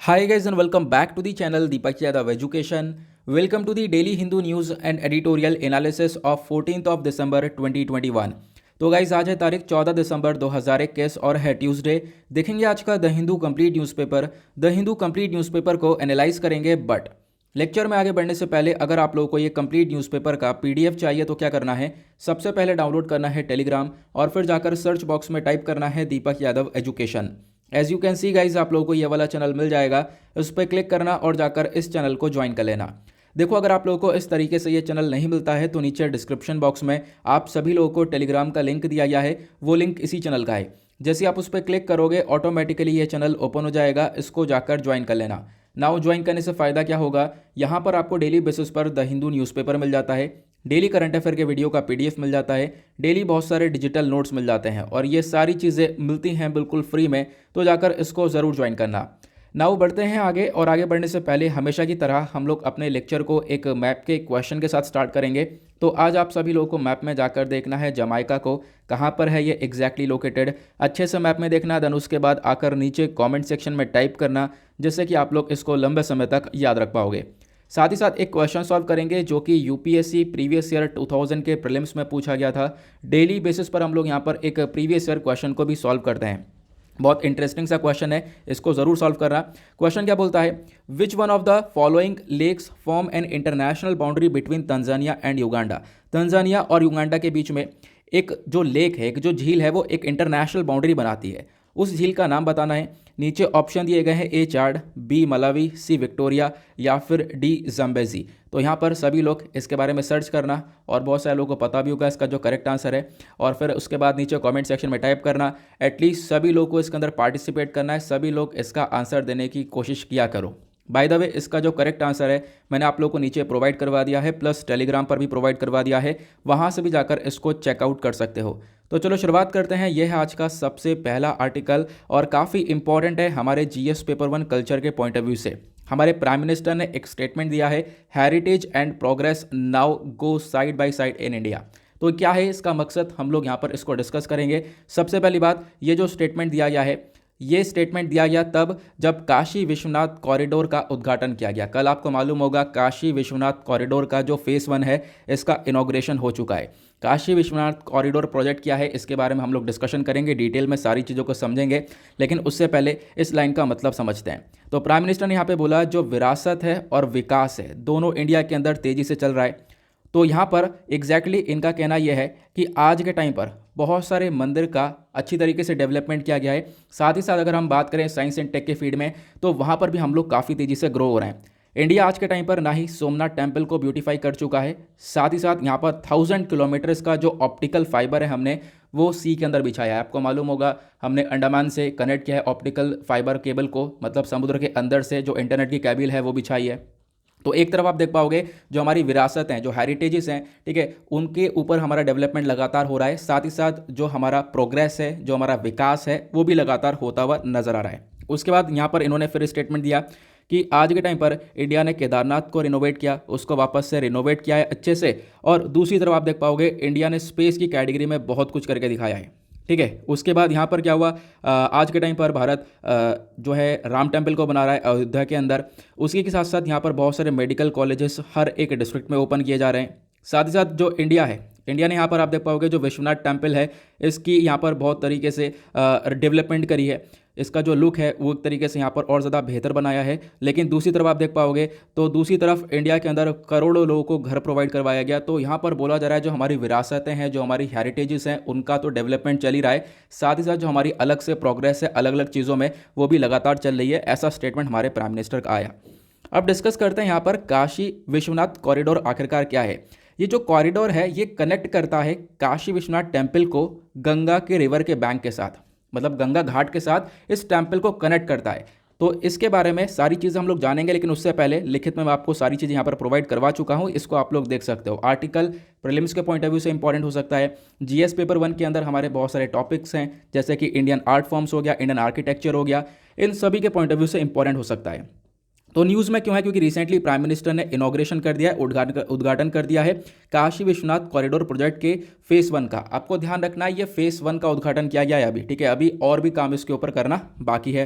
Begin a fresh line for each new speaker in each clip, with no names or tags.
Hi guys and welcome back to the channel Deepak Yadav Education. Welcome to the daily Hindu news and editorial analysis of 14th of December 2021. तो guys आज है तारीख 14 दिसंबर 2021 और है Tuesday. देखेंगे आज का the Hindu complete newspaper. The Hindu complete newspaper को एनालाइज करेंगे, बट लेक्चर में आगे बढ़ने से पहले अगर आप लोगों को ये कंप्लीट न्यूज़पेपर का पीडीएफ चाहिए तो क्या करना है, सबसे पहले डाउनलोड करना है टेलीग्राम और फिर जाकर सर्च बॉक्स में टाइप करना है Deepak Yadav education. As you can see guys आप लोगों को ये वाला चैनल मिल जाएगा, उस पर क्लिक करना और जाकर इस चैनल को ज्वाइन कर लेना। देखो अगर आप लोगों को इस तरीके से ये चैनल नहीं मिलता है तो नीचे डिस्क्रिप्शन बॉक्स में आप सभी लोगों को टेलीग्राम का लिंक दिया गया है, वो लिंक इसी चैनल का है। जैसे आप उस पर क्लिक करोगे ऑटोमेटिकली ये चैनल ओपन हो जाएगा, इसको जाकर ज्वाइन कर लेना। नाउ ज्वाइन करने से फ़ायदा क्या होगा, यहाँ पर आपको डेली बेसिस पर द हिंदू न्यूज़पेपर मिल जाता है, डेली करंट अफेयर के वीडियो का पीडीएफ मिल जाता है, डेली बहुत सारे डिजिटल नोट्स मिल जाते हैं और ये सारी चीज़ें मिलती हैं बिल्कुल फ्री में, तो जाकर इसको ज़रूर ज्वाइन करना। नाउ बढ़ते हैं आगे, और आगे बढ़ने से पहले हमेशा की तरह हम लोग अपने लेक्चर को एक मैप के क्वेश्चन के साथ स्टार्ट करेंगे। तो आज आप सभी लोगों को मैप में जाकर देखना है जमाइका को कहाँ पर है ये एग्जैक्टली लोकेटेड, अच्छे से मैप में देखना। देन उसके बाद आकर नीचे कमेंट सेक्शन में टाइप करना, जिससे कि आप लोग इसको लंबे समय तक याद रख पाओगे। साथ ही साथ एक क्वेश्चन सॉल्व करेंगे जो कि यूपीएससी प्रीवियस ईयर 2000 के प्रीलिम्स में पूछा गया था। डेली बेसिस पर हम लोग यहाँ पर एक प्रीवियस ईयर क्वेश्चन को भी सॉल्व करते हैं। बहुत इंटरेस्टिंग सा क्वेश्चन है, इसको ज़रूर सॉल्व करना। क्वेश्चन क्या बोलता है, which one of the following lakes form an international boundary between Tanzania and Uganda. Tanzania और युगांडा के बीच में एक जो लेक है, एक जो झील है, वो एक इंटरनेशनल बाउंड्री बनाती है। उस झील का नाम बताना है। नीचे ऑप्शन दिए गए हैं, ए चाड, बी मलावी, सी विक्टोरिया या फिर डी जम्बेजी। तो यहाँ पर सभी लोग इसके बारे में सर्च करना और बहुत सारे लोगों को पता भी होगा इसका जो करेक्ट आंसर है, और फिर उसके बाद नीचे कमेंट सेक्शन में टाइप करना। एटलीस्ट सभी लोग को इसके अंदर पार्टिसिपेट करना है, सभी लोग इसका आंसर देने की कोशिश किया करो। बाय द वे इसका जो करेक्ट आंसर है मैंने आप लोगों को नीचे प्रोवाइड करवा दिया है, प्लस टेलीग्राम पर भी प्रोवाइड करवा दिया है, वहाँ से भी जाकर इसको चेकआउट कर सकते हो। तो चलो शुरुआत करते हैं। यह है आज का सबसे पहला आर्टिकल और काफ़ी इंपॉर्टेंट है हमारे जीएस पेपर 1 कल्चर के पॉइंट ऑफ व्यू से। हमारे प्राइम मिनिस्टर ने एक स्टेटमेंट दिया है, heritage and progress now go side by side in India. तो क्या है इसका मकसद, हम लोग यहाँ पर इसको डिस्कस करेंगे। सबसे पहली बात, ये जो स्टेटमेंट दिया गया है, ये स्टेटमेंट दिया गया तब जब काशी विश्वनाथ कॉरिडोर का उद्घाटन किया गया। कल आपको मालूम होगा काशी विश्वनाथ कॉरिडोर का जो फेज़ 1 है इसका इनॉग्रेशन हो चुका है। काशी विश्वनाथ कॉरिडोर प्रोजेक्ट क्या है इसके बारे में हम लोग डिस्कशन करेंगे, डिटेल में सारी चीज़ों को समझेंगे, लेकिन उससे पहले इस लाइन का मतलब समझते हैं। तो प्राइम मिनिस्टर ने यहाँ पे बोला जो विरासत है और विकास है दोनों इंडिया के अंदर तेज़ी से चल रहा है। तो यहाँ पर एग्जैक्टली इनका कहना यह है कि आज के टाइम पर बहुत सारे मंदिर का अच्छी तरीके से डेवलपमेंट किया गया है। साथ ही साथ अगर हम बात करें साइंस एंड टेक के फील्ड में तो वहाँ पर भी हम लोग काफ़ी तेज़ी से ग्रो हो रहे हैं। इंडिया आज के टाइम पर ना ही सोमनाथ टेम्पल को ब्यूटीफाई कर चुका है, साथ ही साथ यहाँ पर 1000 किलोमीटर्स का जो ऑप्टिकल फाइबर है हमने वो सी के अंदर बिछाया है। आपको मालूम होगा हमने अंडमान से कनेक्ट किया है ऑप्टिकल फाइबर केबल को, मतलब समुद्र के अंदर से जो इंटरनेट की केबल है वो बिछाई है। तो एक तरफ आप देख पाओगे जो हमारी विरासत हैं, जो हेरिटेजेस हैं, ठीक है, उनके ऊपर हमारा डेवलपमेंट लगातार हो रहा है। साथ ही साथ जो हमारा प्रोग्रेस है, जो हमारा विकास है, वो भी लगातार होता हुआ नजर आ रहा है। उसके बाद यहाँ पर इन्होंने फिर स्टेटमेंट दिया कि आज के टाइम पर इंडिया ने केदारनाथ को रिनोवेट किया, उसको वापस से रिनोवेट किया है अच्छे से, और दूसरी तरफ आप देख पाओगे इंडिया ने स्पेस की कैटेगरी में बहुत कुछ करके दिखाया है। ठीक है, उसके बाद यहाँ पर क्या हुआ, आज के टाइम पर भारत जो है राम टेम्पल को बना रहा है अयोध्या के अंदर। उसी के साथ साथ यहाँ पर बहुत सारे मेडिकल कॉलेजेस हर एक डिस्ट्रिक्ट में ओपन किए जा रहे हैं। साथ ही साथ जो इंडिया है, इंडिया ने यहाँ पर आप देख पाओगे जो विश्वनाथ टेम्पल है इसकी यहाँ पर बहुत तरीके से डेवलपमेंट करी है। इसका जो लुक है वो एक तरीके से यहाँ पर और ज़्यादा बेहतर बनाया है। लेकिन दूसरी तरफ आप देख पाओगे तो दूसरी तरफ इंडिया के अंदर करोड़ों लोगों को घर प्रोवाइड करवाया गया। तो यहाँ पर बोला जा रहा है जो हमारी विरासतें हैं, जो हमारी हेरिटेजेस हैं, उनका तो डेवलपमेंट चल ही रहा है, साथ ही साथ जो हमारी अलग से प्रोग्रेस है अलग अलग चीज़ों में वो भी लगातार चल रही है। ऐसा स्टेटमेंट हमारे प्राइम मिनिस्टर का आया। अब डिस्कस करते हैं यहाँ पर काशी विश्वनाथ कॉरिडोर आखिरकार क्या है। ये जो कॉरिडोर है ये कनेक्ट करता है काशी विश्वनाथ टेम्पल को गंगा के रिवर के बैंक के साथ, मतलब गंगा घाट के साथ इस टेम्पल को कनेक्ट करता है। तो इसके बारे में सारी चीज़ें हम लोग जानेंगे, लेकिन उससे पहले लिखित में मैं आपको सारी चीज़ें यहाँ पर प्रोवाइड करवा चुका हूँ, इसको आप लोग देख सकते हो। आर्टिकल प्रीलिम्स के पॉइंट ऑफ व्यू से इंपॉर्टेंट हो सकता है। जीएस पेपर 1 के अंदर हमारे बहुत सारे टॉपिक्स हैं, जैसे कि इंडियन आर्ट फॉर्म्स हो गया, इंडियन आर्किटेक्चर हो गया, इन सभी के पॉइंट ऑफ व्यू से इंपॉर्टेंट हो सकता है। तो न्यूज़ में क्यों है, क्योंकि रिसेंटली प्राइम मिनिस्टर ने इनॉग्रेशन कर दिया है, उद्घाटन कर दिया है काशी विश्वनाथ कॉरिडोर प्रोजेक्ट के फेज़ 1 का। आपको ध्यान रखना है ये फेज़ 1 का उद्घाटन किया गया है अभी, ठीक है, अभी और भी काम इसके ऊपर करना बाकी है।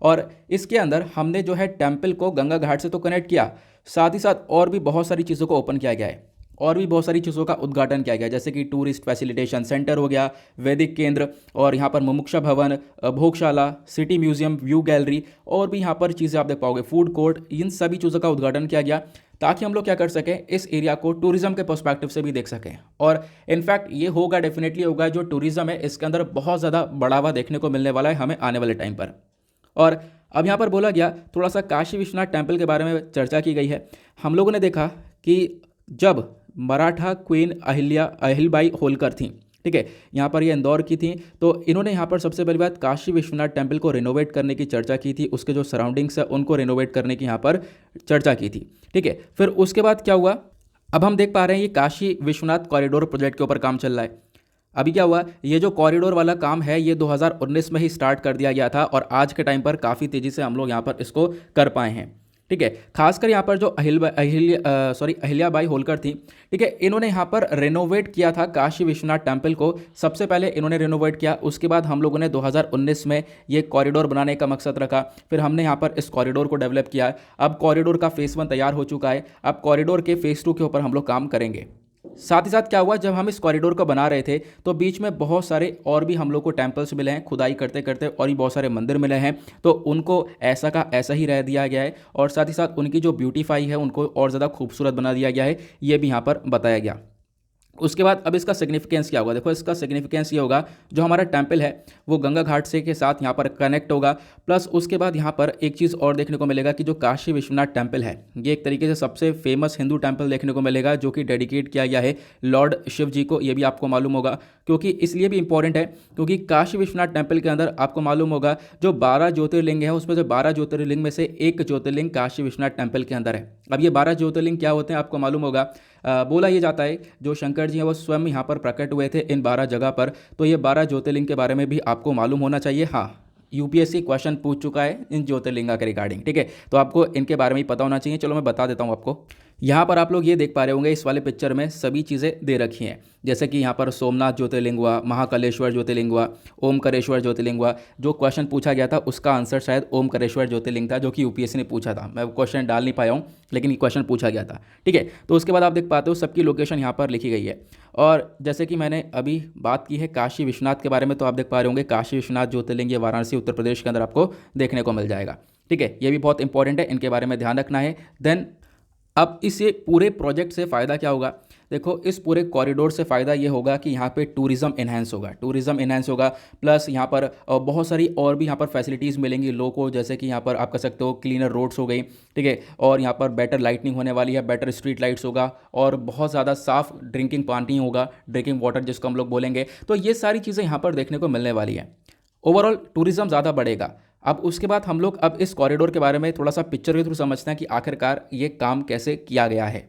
और इसके अंदर हमने जो है टेम्पल को गंगा घाट से तो कनेक्ट किया, साथ ही साथ और भी बहुत सारी चीज़ों को ओपन किया गया है और भी बहुत सारी चीज़ों का उद्घाटन किया गया, जैसे कि टूरिस्ट फैसिलिटेशन सेंटर हो गया, वैदिक केंद्र, और यहाँ पर मुमुक्षा भवन, भोगशाला, सिटी म्यूजियम, व्यू गैलरी, और भी यहाँ पर चीज़ें आप देख पाओगे, फूड कोर्ट, इन सभी चीज़ों का उद्घाटन किया गया ताकि हम लोग क्या कर सकें, इस एरिया को टूरिज्म के पर्सपेक्टिव से भी देख सकें। और इनफैक्ट ये होगा, डेफिनेटली होगा, जो टूरिज्म है इसके अंदर बहुत ज़्यादा बढ़ावा देखने को मिलने वाला है हमें आने वाले टाइम पर। और अब यहाँ पर बोला गया, थोड़ा सा काशी विश्वनाथ टेम्पल के बारे में चर्चा की गई है। हम लोगों ने देखा कि जब मराठा क्वीन अहिलबाई होलकर थी, ठीक है, यहाँ पर ये इंदौर की थी, तो इन्होंने यहाँ पर सबसे पहली बात काशी विश्वनाथ टेम्पल को रिनोवेट करने की चर्चा की थी, उसके जो सराउंडिंग्स है उनको रिनोवेट करने की यहाँ पर चर्चा की थी, ठीक है। फिर उसके बाद क्या हुआ, अब हम देख पा रहे हैं ये काशी विश्वनाथ कॉरिडोर प्रोजेक्ट के ऊपर काम चल रहा है। अभी क्या हुआ, ये जो कॉरिडोर वाला काम है ये 2019 में ही स्टार्ट कर दिया गया था और आज के टाइम पर काफ़ी तेज़ी से हम लोग यहाँ पर इसको कर पाए हैं, ठीक है। खासकर यहाँ पर जो अहिल्याबाई होलकर थी, ठीक है, इन्होंने यहाँ पर रेनोवेट किया था काशी विश्वनाथ टेम्पल को। सबसे पहले इन्होंने रेनोवेट किया, उसके बाद हम लोगों ने 2019 में ये कॉरिडोर बनाने का मकसद रखा, फिर हमने यहाँ पर इस कॉरिडोर को डेवलप किया। अब कॉरिडोर का फेज़ 1 तैयार हो चुका है, अब कॉरिडोर के फेज़ 2 के ऊपर हम लोग काम करेंगे। साथ ही साथ क्या हुआ, जब हम इस कॉरिडोर को बना रहे थे तो बीच में बहुत सारे और भी हम लोग को टेम्पल्स मिले हैं, खुदाई करते करते और भी बहुत सारे मंदिर मिले हैं, तो उनको ऐसा का ऐसा ही रह दिया गया है और साथ ही साथ उनकी जो ब्यूटीफाई है उनको और ज़्यादा खूबसूरत बना दिया गया है, ये भी यहाँ पर बताया गया। उसके बाद अब इसका सिग्निफिकेंस क्या होगा, देखो इसका सिग्निफिकेंस ये होगा, जो हमारा टेम्पल है वो गंगा घाट से के साथ यहाँ पर कनेक्ट होगा, प्लस उसके बाद यहाँ पर एक चीज़ और देखने को मिलेगा कि जो काशी विश्वनाथ टेम्पल है ये एक तरीके से सबसे फेमस हिंदू टेम्पल देखने को मिलेगा, जो कि डेडिकेट किया गया है लॉर्ड शिव जी को। ये भी आपको मालूम होगा, क्योंकि इसलिए भी इंपॉर्टेंट है क्योंकि काशी विश्वनाथ टेम्पल के अंदर आपको मालूम होगा जो 12 ज्योतिर्लिंग है उसमें से 12 ज्योतिर्लिंग में से एक ज्योतिर्लिंग काशी विश्वनाथ टेम्पल के अंदर है। अब ये 12 ज्योतिर्लिंग क्या होते हैं आपको मालूम होगा, बोला ये जाता है जो शंकर जी हैं वो स्वयं यहाँ पर प्रकट हुए थे इन 12 जगह पर, तो ये 12 ज्योतिर्लिंग के बारे में भी आपको मालूम होना चाहिए। हाँ, यूपीएससी क्वेश्चन पूछ चुका है इन ज्योतिर्लिंगा के रिगार्डिंग, ठीक है, तो आपको इनके बारे में ही पता होना चाहिए। चलो मैं बता देता हूँ आपको। यहाँ पर आप लोग ये देख पा रहे होंगे, इस वाले पिक्चर में सभी चीज़ें दे रखी हैं, जैसे कि यहाँ पर सोमनाथ ज्योतिर्लिंग हुआ, महाकालेश्वर ज्योतिर्लिंग हुआ, ओमकारेश्वर ज्योतिर्लिंग हुआ। जो क्वेश्चन पूछा गया था उसका आंसर शायद ओमकारेश्वर ज्योतिर्लिंग था, जो कि यूपीएससी ने पूछा था। मैं क्वेश्चन डाल नहीं पाया हूँ लेकिन ये क्वेश्चन पूछा गया था, ठीक है। तो उसके बाद आप देख पाते हो सबकी लोकेशन यहाँ पर लिखी गई है। और जैसे कि मैंने अभी बात की है काशी विश्वनाथ के बारे में, तो आप देख पा रहे होंगे काशी विश्वनाथ ज्योतिर्लिंग ये वाराणसी उत्तर प्रदेश के अंदर आपको देखने को मिल जाएगा, ठीक है। ये भी बहुत इंपॉर्टेंट है, इनके बारे में ध्यान रखना है। देन अब इस पूरे प्रोजेक्ट से फ़ायदा क्या होगा, देखो इस पूरे कॉरिडोर से फ़ायदा ये होगा कि यहाँ पे टूरिज़्म इन्हेंस होगा, प्लस यहाँ पर बहुत सारी और भी यहाँ पर फैसिलिटीज़ मिलेंगी लोगों को, जैसे कि यहाँ पर आप कह सकते हो क्लीनर रोड्स हो गई, ठीक है, और यहाँ पर बेटर लाइटनिंग होने वाली है, बेटर स्ट्रीट लाइट्स होगा, और बहुत ज़्यादा साफ़ ड्रिंकिंग पानी होगा, ड्रिंकिंग वाटर जिसको हम लोग बोलेंगे। तो ये सारी चीज़ें यहाँ पर देखने को मिलने वाली है। ओवरऑल टूरिज़्म ज़्यादा बढ़ेगा। अब उसके बाद हम लोग अब इस कॉरिडोर के बारे में थोड़ा सा पिक्चर के थ्रू समझते हैं कि आखिरकार ये काम कैसे किया गया है।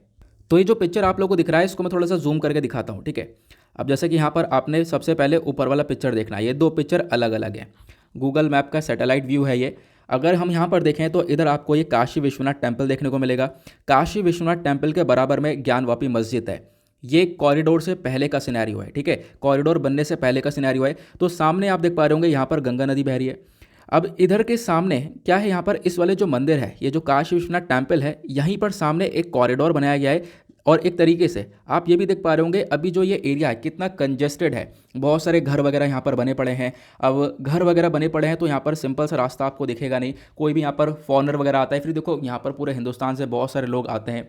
तो ये जो पिक्चर आप लोगों को दिख रहा है इसको मैं थोड़ा सा जूम करके दिखाता हूँ, ठीक है। अब जैसे कि यहाँ पर आपने सबसे पहले ऊपर वाला पिक्चर देखना है, ये 2 पिक्चर अलग अलग हैं। गूगल मैप का सैटेलाइट व्यू है ये। अगर हम यहाँ पर देखें तो इधर आपको ये काशी विश्वनाथ टेम्पल देखने को मिलेगा। काशी विश्वनाथ टेम्पल के बराबर में ज्ञानवापी मस्जिद है। ये कॉरिडोर से पहले का सिनेरियो है, ठीक है, कॉरिडोर बनने से पहले का सिनेरियो है। तो सामने आप देख पा रहे होंगे यहाँ पर गंगा नदी बह रही है। अब इधर के सामने क्या है, यहाँ पर इस वाले जो मंदिर है, ये जो काशी विश्वनाथ टेम्पल है, यहीं पर सामने एक कॉरिडोर बनाया गया है। और एक तरीके से आप ये भी देख पा रहे होंगे अभी जो ये एरिया है कितना कंजेस्टेड है, बहुत सारे घर वगैरह यहाँ पर बने पड़े हैं। अब घर वगैरह बने पड़े हैं तो यहाँ पर सिंपल सा रास्ता आपको दिखेगा नहीं, कोई भी यहाँ पर फॉरेनर वगैरह आता है, फिर देखो यहाँ पर पूरे हिंदुस्तान से बहुत सारे लोग आते हैं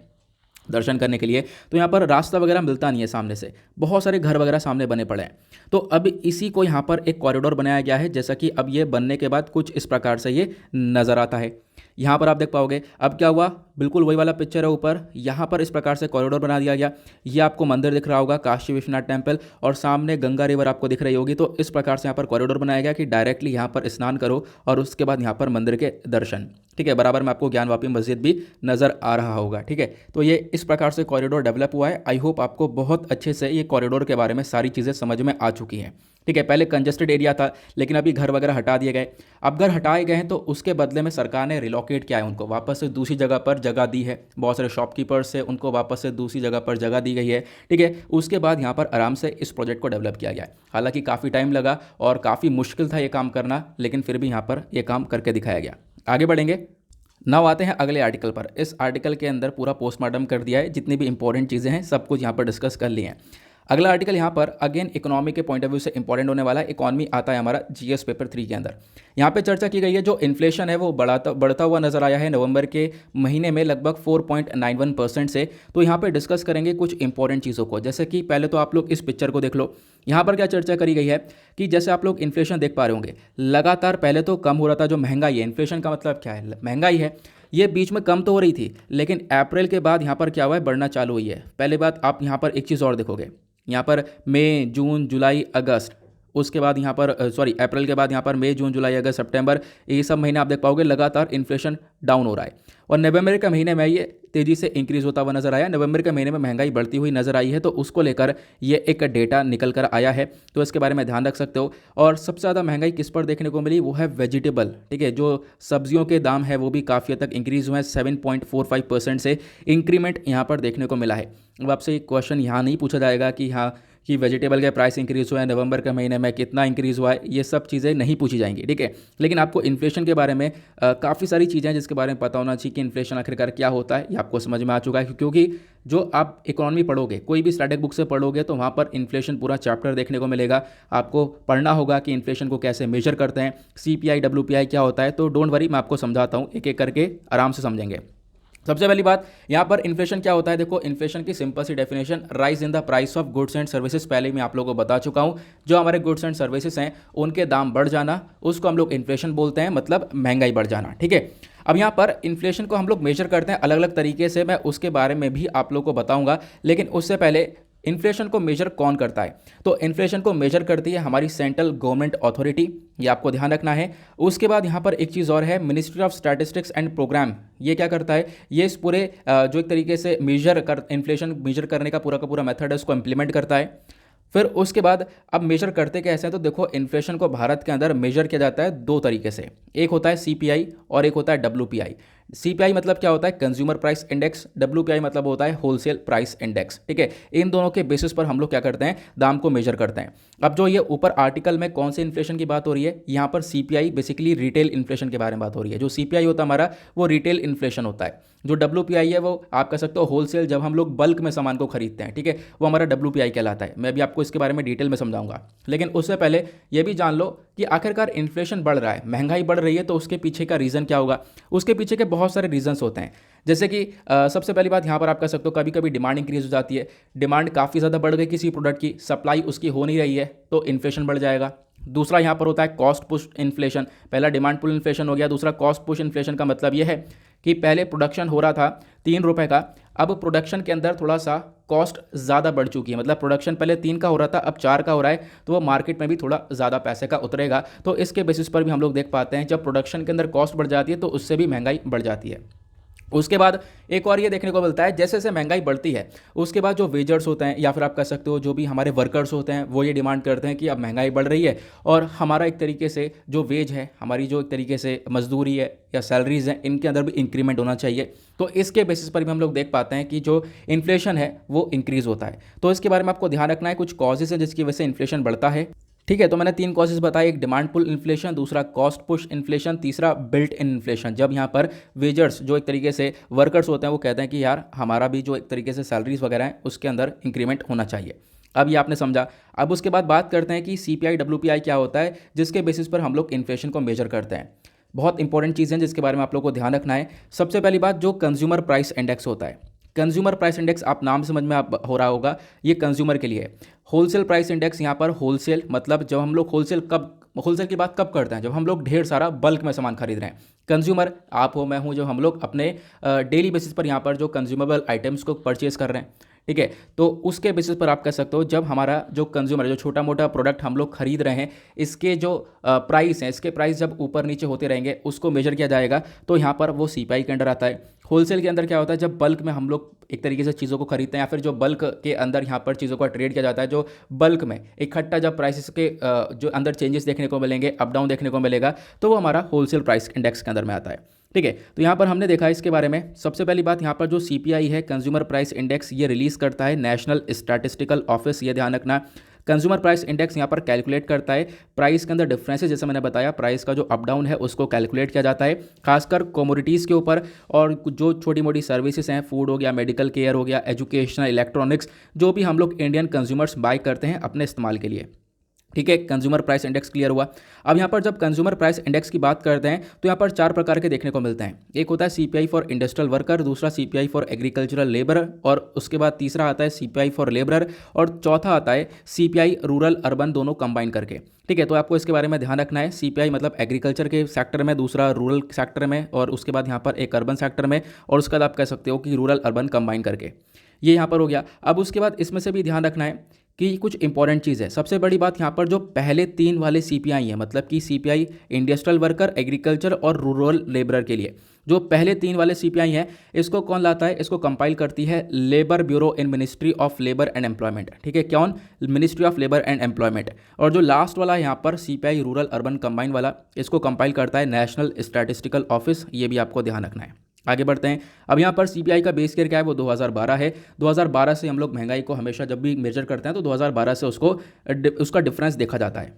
दर्शन करने के लिए, तो यहाँ पर रास्ता वगैरह मिलता नहीं है सामने से, बहुत सारे घर वगैरह सामने बने पड़े हैं। तो अब इसी को यहाँ पर एक कॉरिडोर बनाया गया है, जैसा कि अब ये बनने के बाद कुछ इस प्रकार से ये नज़र आता है। यहाँ पर आप देख पाओगे अब क्या हुआ, बिल्कुल वही वाला पिक्चर है ऊपर, यहाँ पर इस प्रकार से कॉरिडोर बना दिया गया। ये आपको मंदिर दिख रहा होगा काशी विश्वनाथ टेम्पल, और सामने गंगा रिवर आपको दिख रही होगी। तो इस प्रकार से यहाँ पर कॉरिडोर बनाया गया कि डायरेक्टली यहाँ पर स्नान करो और उसके बाद यहाँ पर मंदिर के दर्शन, ठीक है। बराबर में आपको ज्ञानवापी मस्जिद भी नज़र आ रहा होगा, ठीक है। तो ये इस प्रकार से कॉरिडोर डेवलप हुआ है। आई होप आपको बहुत अच्छे से ये कॉरिडोर के बारे में सारी चीज़ें समझ में आ चुकी हैं, ठीक है। पहले कंजेस्टेड एरिया था लेकिन अभी घर वगैरह हटा दिए गए। अब घर हटाए गए हैं तो उसके बदले में सरकार ने रिलोकेट किया है उनको, वापस से दूसरी जगह पर जगह दी है, बहुत सारे शॉपकीपर्स से उनको वापस से दूसरी जगह पर जगह दी गई है। ठीक है, उसके बाद यहाँ पर आराम से इस प्रोजेक्ट को डेवलप किया गया है। हालांकि काफ़ी टाइम लगा और काफ़ी मुश्किल था ये काम करना, लेकिन फिर भी यहाँ पर ये काम करके दिखाया गया। आगे बढ़ेंगे। नाउ आते हैं अगले आर्टिकल पर। इस आर्टिकल के अंदर पूरा पोस्टमार्टम कर दिया है, जितनी भी इंपॉर्टेंट चीज़ें हैं सब कुछ यहाँ पर डिस्कस कर लिए हैं। अगला आर्टिकल यहाँ पर अगेन इकोनॉमी के पॉइंट ऑफ व्यू से इंपॉर्टेंट होने वाला है। इकोनॉमी आता है हमारा जीएस पेपर 3 के अंदर। यहाँ पे चर्चा की गई है जो इन्फ्लेशन है वो बढ़ता हुआ नजर आया है नवंबर के महीने में लगभग 4.91% से। तो यहाँ पे डिस्कस करेंगे कुछ इंपॉर्टेंट चीज़ों को, जैसे कि पहले तो आप लोग इस पिक्चर को देख लो। यहाँ पर क्या चर्चा करी गई है कि जैसे आप लोग इन्फ्लेशन देख पा रहे होंगे, लगातार पहले तो कम हो रहा था। जो महंगाई है, इन्फ्लेशन का मतलब क्या है, महंगाई है, ये बीच में कम तो हो रही थी, लेकिन अप्रैल के बाद यहाँ पर क्या हुआ है, बढ़ना चालू हुई है। पहले बात आप यहाँ पर एक चीज़ और देखोगे, यहाँ पर मई, जून, जुलाई, अगस्त, उसके बाद यहाँ पर अप्रैल के बाद यहाँ पर मई, जून, जुलाई, अगस्त, सितंबर, ये सब महीने आप देख पाओगे लगातार इन्फ्लेशन डाउन हो रहा है। और नवंबर के महीने में ये तेज़ी से इंक्रीज होता हुआ नजर आया। नवंबर के महीने में महंगाई बढ़ती हुई नजर आई है, तो उसको लेकर ये एक डेटा निकल कर आया है, तो इसके बारे में ध्यान रख सकते हो। और सबसे ज़्यादा महंगाई किस पर देखने को मिली, वो है वेजिटेबल। ठीक है, जो सब्जियों के दाम है वो भी काफ़ी हद तक इंक्रीज हुए हैं, 7.45% से इंक्रीमेंट यहाँ पर देखने को मिला है। अब आपसे एक क्वेश्चन यहाँ नहीं पूछा जाएगा कि हाँ कि वेजिटेबल के प्राइस इंक्रीज़ हुआ है नवंबर के महीने में, कितना इंक्रीज़ हुआ है, ये सब चीज़ें नहीं पूछी जाएंगी। ठीक है, लेकिन आपको इन्फ्लेशन के बारे में काफ़ी सारी चीज़ें हैं जिसके बारे में पता होना चाहिए कि इन्फ्लेशन आखिरकार क्या होता है। ये आपको समझ में आ चुका है, क्योंकि जो आप इकोनॉमी पढ़ोगे, कोई भी स्टैटिक बुक से पढ़ोगे, तो वहाँ पर इन्फ्लेशन पूरा चैप्टर देखने को मिलेगा। आपको पढ़ना होगा कि इन्फ्लेशन को कैसे मेजर करते हैं, CPI WPI क्या होता है। तो डोंट वरी, मैं आपको समझाता हूँ, एक एक करके आराम से समझेंगे। सबसे पहली बात, यहाँ पर इन्फ्लेशन क्या होता है, देखो इन्फ्लेशन की सिंपल सी definition, rise in the price of goods and services. पहले मैं आप लोगों को बता चुका हूँ, जो हमारे गुड्स एंड सर्विसेज हैं उनके दाम बढ़ जाना, उसको हम लोग इन्फ्लेशन बोलते हैं, मतलब महंगाई बढ़ जाना। ठीक है, अब यहाँ पर इन्फ्लेशन को हम लोग मेजर करते हैं अलग अलग तरीके से, मैं उसके बारे में भी आप लोगों को बताऊंगा। लेकिन उससे पहले इन्फ्लेशन को मेजर कौन करता है, तो इन्फ्लेशन को मेजर करती है हमारी सेंट्रल गवर्नमेंट अथॉरिटी, ये आपको ध्यान रखना है। उसके बाद यहाँ पर एक चीज़ और है, ministry of statistics and programme. ये क्या करता है, ये इस पूरे जो एक तरीके से इन्फ्लेशन मेजर करने का पूरा मेथड है, उसको इम्प्लीमेंट करता है। फिर उसके बाद अब मेजर करते कैसे हैं, तो देखो इन्फ्लेशन को भारत के अंदर मेजर किया जाता है दो तरीके से, एक होता है CPI और एक होता है WPI। CPI मतलब क्या होता है, कंज्यूमर प्राइस इंडेक्स, WPI मतलब होता है होलसेल प्राइस इंडेक्स। ठीक है, इन दोनों के बेसिस पर हम लोग क्या करते हैं, दाम को मेजर करते हैं। अब जो ये ऊपर आर्टिकल में कौन से इन्फ्लेशन की बात हो रही है, यहाँ पर CPI बेसिकली रिटेल इन्फ्लेशन के बारे में बात हो रही है। जो CPI होता है हमारा, वो रिटेल इन्फ्लेशन होता है। जो WPI है वो आप कह सकते हो होलसेल, जब हम लोग बल्क में सामान को खरीदते हैं। ठीक है, वो हमारा WPI कहलाता है। मैं भी आपको इसके बारे में डिटेल में समझाऊंगा, लेकिन उससे पहले ये भी जान लो कि आखिरकार इन्फ्लेशन बढ़ रहा है, महंगाई बढ़ रही है, तो उसके पीछे का रीज़न क्या होगा। उसके पीछे के बहुत सारे रीजंस होते हैं, जैसे कि सबसे पहली बात यहाँ पर आप कह सकते हो कभी कभी डिमांड इंक्रीज हो जाती है। डिमांड काफ़ी ज़्यादा बढ़ गई किसी प्रोडक्ट की, सप्लाई उसकी हो नहीं रही है, तो इन्फ्लेशन बढ़ जाएगा। दूसरा यहाँ पर होता है कॉस्ट पुश इन्फ्लेशन। पहला डिमांड पुल इन्फ्लेशन हो गया, दूसरा कॉस्ट पुश इन्फ्लेशन का मतलब यह है कि पहले प्रोडक्शन हो रहा था 3 रुपये का, अब प्रोडक्शन के अंदर थोड़ा सा कॉस्ट ज़्यादा बढ़ चुकी है, मतलब प्रोडक्शन पहले 3 का हो रहा था अब 4 का हो रहा है, तो वो मार्केट में भी थोड़ा ज़्यादा पैसे का उतरेगा। तो इसके बेसिस पर भी हम लोग देख पाते हैं जब प्रोडक्शन के अंदर कॉस्ट बढ़ जाती है तो उससे भी महंगाई बढ़ जाती है। उसके बाद एक और ये देखने को मिलता है, जैसे जैसे महंगाई बढ़ती है उसके बाद जो वेजर्स होते हैं या फिर आप कह सकते हो जो भी हमारे वर्कर्स होते हैं, वो ये डिमांड करते हैं कि अब महंगाई बढ़ रही है और हमारा एक तरीके से जो वेज है, हमारी जो एक तरीके से मजदूरी है या सैलरीज हैं, इनके अंदर भी इंक्रीमेंट होना चाहिए। तो इसके बेसिस पर भी हम लोग देख पाते हैं कि जो इन्फ्लेशन है वो इंक्रीज़ होता है। तो इसके बारे में आपको ध्यान रखना है, कुछ कॉजेज हैं जिसकी वजह से इन्फ्लेशन बढ़ता है। ठीक है, तो मैंने 3 कॉजेज बताए, एक डिमांड पुल इन्फ्लेशन, दूसरा कॉस्ट पुश इन्फ्लेशन, तीसरा बिल्ट इन इन्फ्लेशन। जब यहाँ पर वेजर्स जो एक तरीके से वर्कर्स होते हैं वो कहते हैं कि यार हमारा भी जो एक तरीके से सैलरीज वगैरह हैं उसके अंदर इंक्रीमेंट होना चाहिए। अब ये आपने समझा। अब उसके बाद बात करते हैं कि CPI WPI क्या होता है, जिसके बेसिस पर हम लोग इन्फ्लेशन को मेजर करते हैं। बहुत इंपॉर्टेंट चीज़ है जिसके बारे में आप लोग को ध्यान रखना है। सबसे पहली बात, जो कंज्यूमर प्राइस इंडेक्स होता है, कंज्यूमर प्राइस इंडेक्स आप नाम समझ में आप हो रहा होगा, ये कंज्यूमर के लिए है। होलसेल प्राइस इंडेक्स, यहाँ पर होलसेल मतलब जब हम लोग होलसेल की बात कब करते हैं, जब हम लोग ढेर सारा बल्क में सामान खरीद रहे हैं। कंज्यूमर आप हो, मैं हूँ, जो हम लोग अपने डेली बेसिस पर यहाँ पर जो कंज्यूमेबल आइटम्स को परचेज कर रहे हैं। ठीक है, तो उसके बेसिस पर आप कह सकते हो जब हमारा जो कंज्यूमर, जो छोटा मोटा प्रोडक्ट हम लोग खरीद रहे हैं, इसके जो प्राइस हैं, इसके प्राइस जब ऊपर नीचे होते रहेंगे उसको मेजर किया जाएगा, तो यहाँ पर वो CPI के अंडर आता है। होलसेल के अंदर क्या होता है, जब बल्क में हम लोग एक तरीके से चीज़ों को खरीदते हैं या फिर जो बल्क के अंदर यहाँ पर चीज़ों का ट्रेड किया जाता है, जो बल्क में इकट्ठा जब प्राइसेस के जो अंदर चेंजेस देखने को मिलेंगे, अप डाउन देखने को मिलेगा, तो वो हमारा होलसेल प्राइस इंडेक्स के अंदर में आता है। ठीक है। तो यहाँ पर हमने देखा इसके बारे में, सबसे पहली बात यहाँ पर जो सीपीआई है, कंज्यूमर प्राइस इंडेक्स, ये रिलीज करता है नेशनल स्टैटिस्टिकल ऑफिस, ये ध्यान रखना। कंज्यूमर प्राइस इंडेक्स यहाँ पर कैलकुलेट करता है प्राइस के अंदर डिफरेंसेस, जैसे मैंने बताया प्राइस का जो अप डाउन है उसको कैलकुलेट किया जाता है, खासकर कमोडिटीज़ के ऊपर, और जो छोटी मोटी सर्विसेज हैं, फूड हो गया, मेडिकल केयर हो गया, एजुकेशनल, इलेक्ट्रॉनिक्स, जो भी हम लोग इंडियन कंज्यूमर्स बाय करते हैं अपने इस्तेमाल के लिए। ठीक है, कंज्यूमर प्राइस इंडेक्स क्लियर हुआ। अब यहाँ पर जब कंज्यूमर प्राइस इंडेक्स की बात करते हैं तो यहाँ पर 4 प्रकार के देखने को मिलते हैं। एक होता है सीपीआई फॉर इंडस्ट्रियल वर्कर, दूसरा सीपीआई फॉर एग्रीकल्चरल लेबर, और उसके बाद तीसरा आता है सीपीआई फॉर लेबर, और चौथा आता है सीपीआई रूरल अर्बन, दोनों कंबाइन करके। ठीक है, तो आपको इसके बारे में ध्यान रखना है। सीपीआई मतलब एग्रीकल्चर के सेक्टर में, दूसरा रूरल सेक्टर में, और उसके बाद यहाँ पर एक अर्बन सेक्टर में, और उसके बाद आप कह सकते हो कि रूरल अर्बन कंबाइन करके, ये यहाँ पर हो गया। अब उसके बाद इसमें से भी ध्यान रखना है कि कुछ इंपॉर्टेंट चीज़ है। सबसे बड़ी बात यहाँ पर जो पहले 3 वाले सीपीआई हैं, मतलब कि सीपीआई इंडस्ट्रियल वर्कर, एग्रीकल्चर और रूरल लेबरर के लिए, जो पहले 3 वाले सीपीआई हैं, इसको कौन लाता है? इसको कंपाइल करती है labour bureau in ministry of labour and employment. ठीक है, कौन? Ministry of labour and employment. और जो लास्ट वाला यहाँ पर सीपीआई रूरल अर्बन कंबाइन वाला, इसको कंपाइल करता है नेशनल स्टैटिस्टिकल ऑफिस। ये भी आपको ध्यान रखना है। आगे बढ़ते हैं। अब यहाँ पर सीपीआई का बेस ईयर क्या है? वो 2012 है। 2012 से हम लोग महंगाई को हमेशा जब भी मेजर करते हैं तो 2012 से उसका डिफरेंस देखा जाता है।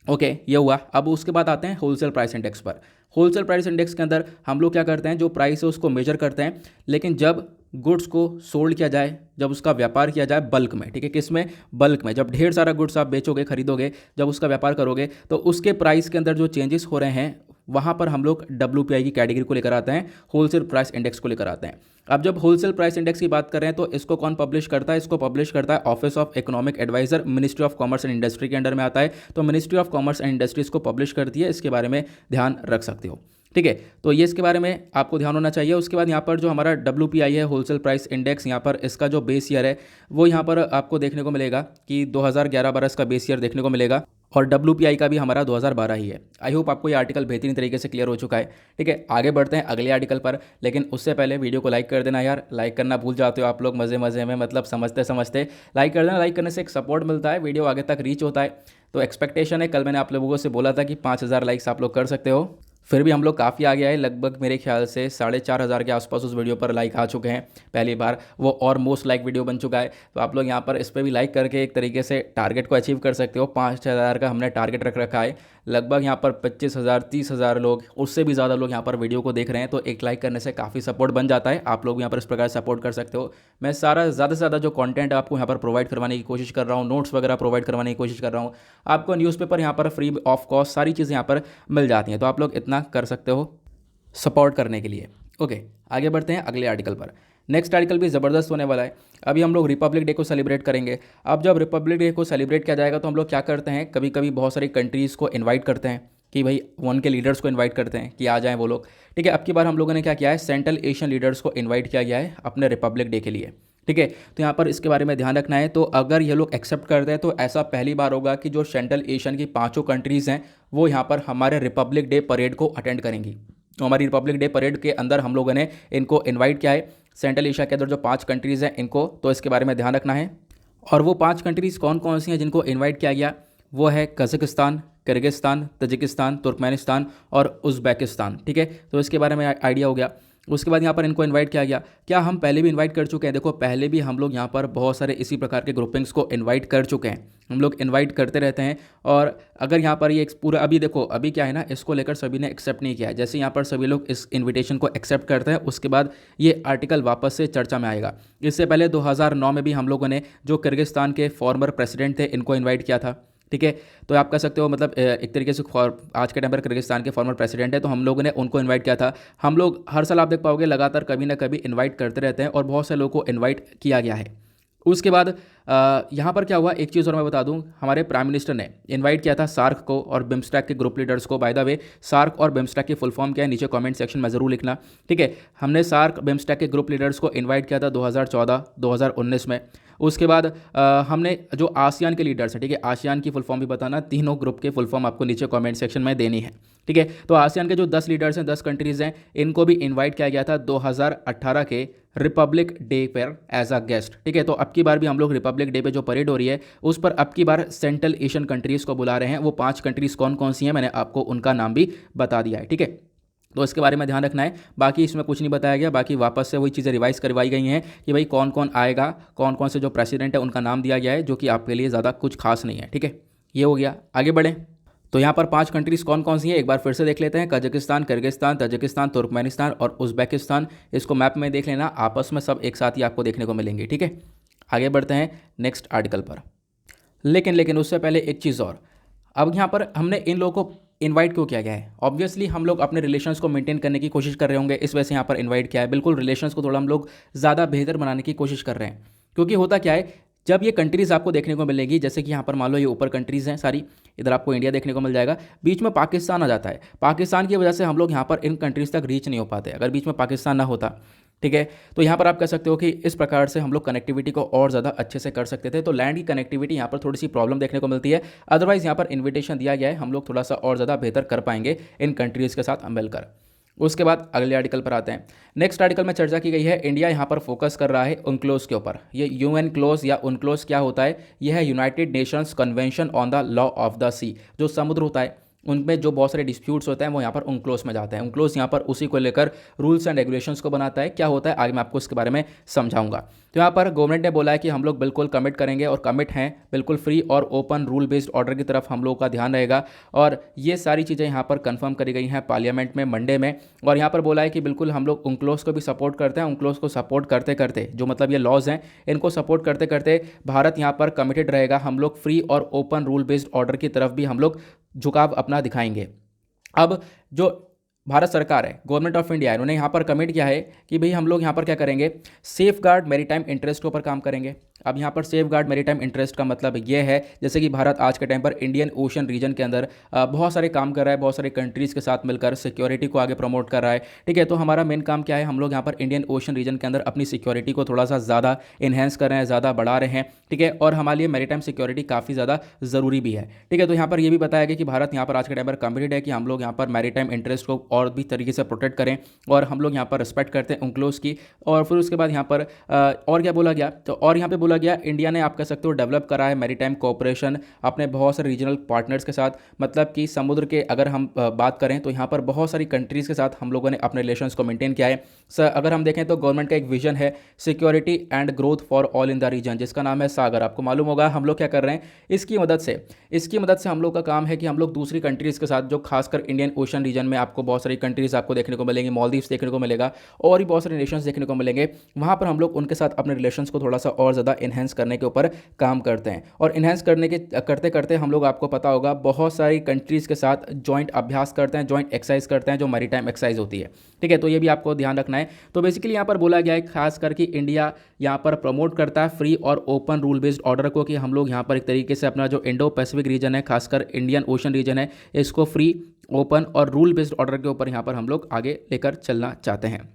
ओके, ये हुआ। अब उसके बाद आते हैं होलसेल प्राइस इंडेक्स पर। होलसेल प्राइस इंडेक्स के अंदर हम लोग क्या करते हैं, जो प्राइस है उसको मेजर करते हैं, लेकिन जब गुड्स को सोल्ड किया जाए, जब उसका व्यापार किया जाए बल्क में, ठीक है, किस में? बल्क में। जब ढेर सारा गुड्स आप बेचोगे, खरीदोगे, जब उसका व्यापार करोगे, तो उसके प्राइस के अंदर जो चेंजेस हो रहे हैं, वहाँ पर हम लोग WPI की कैटेगरी को लेकर आते हैं, होलसेल प्राइस इंडेक्स को लेकर आते हैं। अब जब होलसेल प्राइस इंडेक्स की बात कर रहे हैं तो इसको कौन पब्लिश करता है? इसको पब्लिश करता है office of economic adviser, ministry of commerce and industry के अंडर में आता है। तो ministry of commerce and industry इसको पब्लिश करती है, इसके बारे में ध्यान रख सकते हो। ठीक है, तो ये इसके बारे में आपको ध्यान होना चाहिए। उसके बाद यहाँ पर जो हमारा WPI है, होलसेल प्राइस इंडेक्स, यहाँ पर इसका जो बेस ईयर है वो यहाँ पर आपको देखने को मिलेगा कि 2011-12 इसका बेस ईयर देखने को मिलेगा, और WPI का भी हमारा 2012 ही है। आई होप आपको ये आर्टिकल बेहतरीन तरीके से क्लियर हो चुका है। ठीक है, आगे बढ़ते हैं अगले आर्टिकल पर, लेकिन उससे पहले वीडियो को लाइक कर देना यार। लाइक करना भूल जाते हो आप लोग मज़े मज़े में, मतलब समझते समझते लाइक कर देना। लाइक करने से एक सपोर्ट मिलता है, वीडियो आगे तक रीच होता है। तो एक्सपेक्टेशन है, कल मैंने आप लोगों से बोला था कि 5000 लाइक्स आप लोग कर सकते हो, फिर भी हम लोग काफ़ी आ गया है। लगभग मेरे ख्याल से 4500 के आसपास उस वीडियो पर लाइक आ चुके हैं पहली बार, वो और मोस्ट लाइक वीडियो बन चुका है। तो आप लोग यहाँ पर इस पर भी लाइक करके एक तरीके से टारगेट को अचीव कर सकते हो। 5000 का हमने टारगेट रख रखा है। लगभग यहाँ पर 25,000 30,000 लोग, उससे भी ज़्यादा लोग यहाँ पर वीडियो को देख रहे हैं, तो एक लाइक करने से काफ़ी सपोर्ट बन जाता है। आप लोग यहाँ पर इस प्रकार सपोर्ट कर सकते हो। मैं सारा ज़्यादा से ज़्यादा जो कंटेंट आपको यहाँ पर प्रोवाइड करवाने की कोशिश कर रहा हूँ, नोट्स वगैरह प्रोवाइड करवाने की कोशिश कर रहा हूँ। आपको न्यूज़पेपर यहाँ पर फ्री ऑफ कॉस्ट सारी चीज़ें यहाँ पर मिल जाती हैं, तो आप लोग इतना कर सकते हो सपोर्ट करने के लिए। ओके, आगे बढ़ते हैं अगले आर्टिकल पर। नेक्स्ट आर्टिकल भी ज़बरदस्त होने वाला है। अभी हम लोग रिपब्लिक डे को सेलिब्रेट करेंगे। अब जब रिपब्लिक डे को सेलिब्रेट किया जाएगा तो हम लोग क्या करते हैं, कभी कभी बहुत सारी कंट्रीज़ को इनवाइट करते हैं कि भाई उनके लीडर्स को इनवाइट करते हैं कि आ जाएं वो लोग। ठीक है, अब की बार हम लोगों ने क्या किया है, सेंट्रल एशियन लीडर्स को इन्वाइट किया गया है अपने रिपब्लिक डे के लिए। ठीक है, तो यहाँ पर इसके बारे में ध्यान रखना है। तो अगर ये लोग एक्सेप्ट करते हैं तो ऐसा पहली बार होगा कि जो सेंट्रल एशियन की 5 कंट्रीज़ हैं वो यहाँ पर हमारे रिपब्लिक डे परेड को अटेंड करेंगी। तो हमारी रिपब्लिक डे परेड के अंदर हम लोगों ने इनको इनवाइट किया है, सेंट्रल एशिया के अंदर जो 5 कंट्रीज़ हैं इनको, तो इसके बारे में ध्यान रखना है। और वो 5 कंट्रीज़ कौन कौन सी हैं जिनको इनवाइट किया गया? वो है कज़ाकिस्तान, किर्गिस्तान, तजिकिस्तान, तुर्कमेनिस्तान और उज़्बेकिस्तान। ठीक है, तो इसके बारे में आइडिया हो गया। उसके बाद यहाँ पर इनको इनवाइट किया गया। क्या हम पहले भी इनवाइट कर चुके हैं? देखो, पहले भी हम लोग यहाँ पर बहुत सारे इसी प्रकार के ग्रुपिंग्स को इनवाइट कर चुके हैं। हम लोग इनवाइट करते रहते हैं, और अगर यहाँ पर ये पूरा, अभी देखो अभी क्या है ना, इसको लेकर सभी ने एक्सेप्ट नहीं किया है। जैसे यहाँ पर सभी लोग इस इन्विटेशन को एक्सेप्ट करते हैं, उसके बाद ये आर्टिकल वापस से चर्चा में आएगा। इससे पहले 2009 में भी हम लोगों ने जो किर्गिस्तान के फॉर्मर प्रेसिडेंट थे इनको इन्वाइट किया था। ठीक है, तो आप कह सकते हो मतलब एक तरीके से आज के टाइम पर किर्गिस्तान के फॉर्मर प्रेसिडेंट है, तो हम लोगों ने उनको इनवाइट किया था। हम लोग हर साल आप देख पाओगे लगातार कभी ना कभी इनवाइट करते रहते हैं, और बहुत से लोगों को इनवाइट किया गया है। उसके बाद यहाँ पर क्या हुआ, एक चीज़ और मैं बता दूं, हमारे प्राइम मिनिस्टर ने इनवाइट किया था सार्क को और बिम्स्टेक के ग्रुप लीडर्स को। बाय द वे, सार्क और बिम्स्टेक की फुल फॉर्म क्या है नीचे कमेंट सेक्शन में ज़रूर लिखना। ठीक है, हमने सार्क बिम्स्टेक के ग्रुप लीडर्स को इनवाइट किया था 2014-2019 में। उसके बाद हमने जो आसियान के लीडर्स हैं, ठीक है, आसियान की फुल फॉर्म भी बताना, तीनों ग्रुप के फुल फॉर्म आपको नीचे कमेंट सेक्शन में देनी है। ठीक है, तो आसियान के जो 10 लीडर्स हैं, 10 कंट्रीज़ हैं, इनको भी इनवाइट किया गया था 2018 के रिपब्लिक डे पर एज अ गेस्ट। ठीक है, तो अब की बार भी हम लोग रिपब्लिक डे पे जो परेड हो रही है उस पर अब की बार सेंट्रल एशियन कंट्रीज़ को बुला रहे हैं। वो 5 कंट्रीज़ कौन कौन सी हैं मैंने आपको उनका नाम भी बता दिया है। ठीक है, तो इसके बारे में ध्यान रखना है। बाकी इसमें कुछ नहीं बताया गया, बाकी वापस से वही चीज़ें रिवाइज करवाई गई हैं कि भाई कौन कौन आएगा, कौन कौन से जो प्रेसिडेंट है उनका नाम दिया गया है, जो कि आपके लिए ज़्यादा कुछ खास नहीं है। ठीक है, ये हो गया। आगे बढ़ें तो यहाँ पर 5 कंट्रीज़ कौन कौन सी हैं एक बार फिर से देख लेते हैं। कजाकिस्तान, किर्गिस्तान, तजिकिस्तान, तुर्कमेनिस्तान और उज़्बेकिस्तान। इसको मैप में देख लेना, आपस में सब एक साथ ही आपको देखने को मिलेंगे। ठीक है, आगे बढ़ते हैं नेक्स्ट आर्टिकल पर। लेकिन उससे पहले एक चीज़ और, अब यहाँ पर हमने इन लोगों को इनवाइट क्यों किया गया है? ऑब्वियसली हम लोग अपने रिलेशंस को मेंटेन करने की कोशिश कर रहे होंगे, इस वजह से यहाँ पर इनवाइट किया है। बिल्कुल रिलेशंस को थोड़ा हम लोग ज़्यादा बेहतर बनाने की कोशिश कर रहे हैं, क्योंकि होता क्या है, जब ये कंट्रीज़ आपको देखने को मिलेगी, जैसे कि यहाँ पर मान लो ये ऊपर कंट्रीज़ हैं सारी, इधर आपको इंडिया देखने को मिल जाएगा, बीच में पाकिस्तान आ जाता है। पाकिस्तान की वजह से हम लोग यहाँ पर इन कंट्रीज़ तक रीच नहीं हो पाते, अगर बीच में पाकिस्तान ना होता। ठीक है, तो यहाँ पर आप कह सकते हो कि इस प्रकार से हम लोग कनेक्टिविटी को और ज़्यादा अच्छे से कर सकते थे। तो लैंड की कनेक्टिविटी यहाँ पर थोड़ी सी प्रॉब्लम देखने को मिलती है, अदरवाइज़ यहाँ पर इन्विटेशन दिया गया है, हम लोग थोड़ा सा और ज़्यादा बेहतर कर पाएंगे इन कंट्रीज़ के साथ मिलकर। उसके बाद अगले आर्टिकल पर आते हैं। नेक्स्ट आर्टिकल में चर्चा की गई है, इंडिया यहाँ पर फोकस कर रहा है उनक्लोज के ऊपर। ये यूएन क्लोज या उनक्लोज क्या होता है? यह है United Nations Convention on the Law of the Sea. जो समुद्र होता है उनमें जो बहुत सारे डिस्प्यूट्स होते हैं वो यहाँ पर उनक्लोज में जाते हैं। उनक्लोज यहाँ पर उसी को लेकर रूल्स एंड रेगुलेशंस को बनाता है। क्या होता है आगे मैं आपको इसके बारे में समझाऊंगा। तो यहाँ पर गवर्नमेंट ने बोला है कि हम लोग बिल्कुल कमिट करेंगे और कमिट हैं, बिल्कुल फ्री और ओपन रूल बेस्ड ऑर्डर की तरफ हम लोगों का ध्यान रहेगा। और ये सारी चीज़ें यहाँ पर कंफर्म करी गई हैं पार्लियामेंट में मंडे में। और यहाँ पर बोला है कि बिल्कुल हम लोग उनक्लोज को भी सपोर्ट करते हैं। उनक्लोज को सपोर्ट करते करते जो मतलब ये लॉज हैं इनको सपोर्ट करते करते भारत यहाँ पर कमिटेड रहेगा। हम लोग फ्री और ओपन रूल बेस्ड ऑर्डर की तरफ भी हम लोग झुकाव अपना दिखाएंगे। अब जो भारत सरकार है, गवर्नमेंट ऑफ इंडिया है, उन्होंने यहाँ पर कमिट किया है कि भाई हम लोग यहाँ पर क्या करेंगे, सेफ गार्ड मेरीटाइम इंटरेस्ट के ऊपर काम करेंगे। अब यहाँ पर सेफ गार्ड मेरीटाइम इंटरेस्ट का मतलब ये है, जैसे कि भारत आज के टाइम पर इंडियन ओशन रीजन के अंदर बहुत सारे काम कर रहा है, बहुत सारे कंट्रीज़ के साथ मिलकर सिक्योरिटी को आगे प्रमोट कर रहा है। ठीक है, तो हमारा मेन काम क्या है, हम लोग यहाँ पर इंडियन ओशन रीजन के अंदर अपनी सिक्योरिटी को थोड़ा सा ज़्यादा इन्हेंस कर रहे हैं, ज़्यादा बढ़ा रहे हैं। ठीक है, और हमारे लिए मेरीटाइम सिक्योरिटी काफ़ी ज़्यादा ज़रूरी भी है। ठीक है, तो यहाँ पर ये भी बताया गया कि भारत यहाँ पर आज के टाइम पर कमिटेड है कि हम लोग यहाँ पर मेरीटाइम इंटरेस्ट को और भी तरीके से प्रोटेक्ट करें, और हम लोग यहाँ पर रिस्पेक्ट करते हैं उनक्लोज की। और फिर उसके बाद यहाँ पर और क्या बोला गया, तो और यहाँ पे बोला गया इंडिया ने आप कह सकते हो डेवलप करा है मैरीटाइम कोऑपरेशन अपने बहुत सारे रीजनल पार्टनर्स के साथ। मतलब कि समुद्र के अगर हम बात करें तो यहाँ पर बहुत सारी कंट्रीज़ के साथ हम लोगों ने अपने रिलेशंस को मेंटेन किया है। अगर हम देखें तो गवर्नमेंट का एक विजन है security and growth for all in the region, जिसका नाम है सागर। आपको मालूम होगा हम लोग क्या कर रहे हैं, इसकी मदद से हम लोग का काम है कि हम लोग दूसरी कंट्रीज़ के साथ, जो खासकर इंडियन ओशन रीजन में आपको बहुत सारी कंट्रीज़ आपको देखने को मिलेंगी, मालदीव्स देखने को मिलेगा और भी बहुत सारे नेशंस देखने को मिलेंगे, वहाँ पर हम लोग उनके साथ अपने रिलेशंस को थोड़ा सा और ज़्यादा इन्हेंस करने के ऊपर काम करते हैं। और इन्हेंस करने के करते करते हम लोग, आपको पता होगा, बहुत सारी कंट्रीज़ के साथ जॉइंट अभ्यास करते हैं, जॉइंट एक्सरसाइज करते हैं, जो मैरीटाइम एक्सरसाइज होती है। ठीक है, तो ये भी आपको ध्यान रखना है। तो बेसिकली यहाँ पर बोला गया है खास करके इंडिया यहाँ पर प्रमोट करता है फ्री और ओपन रूल बेस्ड ऑर्डर को, कि हम लोग यहाँ पर एक तरीके से अपना जो इंडो पैसिफिक रीजन है, खासकर इंडियन ओशन रीजन है, इसको फ्री, ओपन और रूल बेस्ड ऑर्डर के ऊपर यहाँ पर हम लोग आगे लेकर चलना चाहते हैं।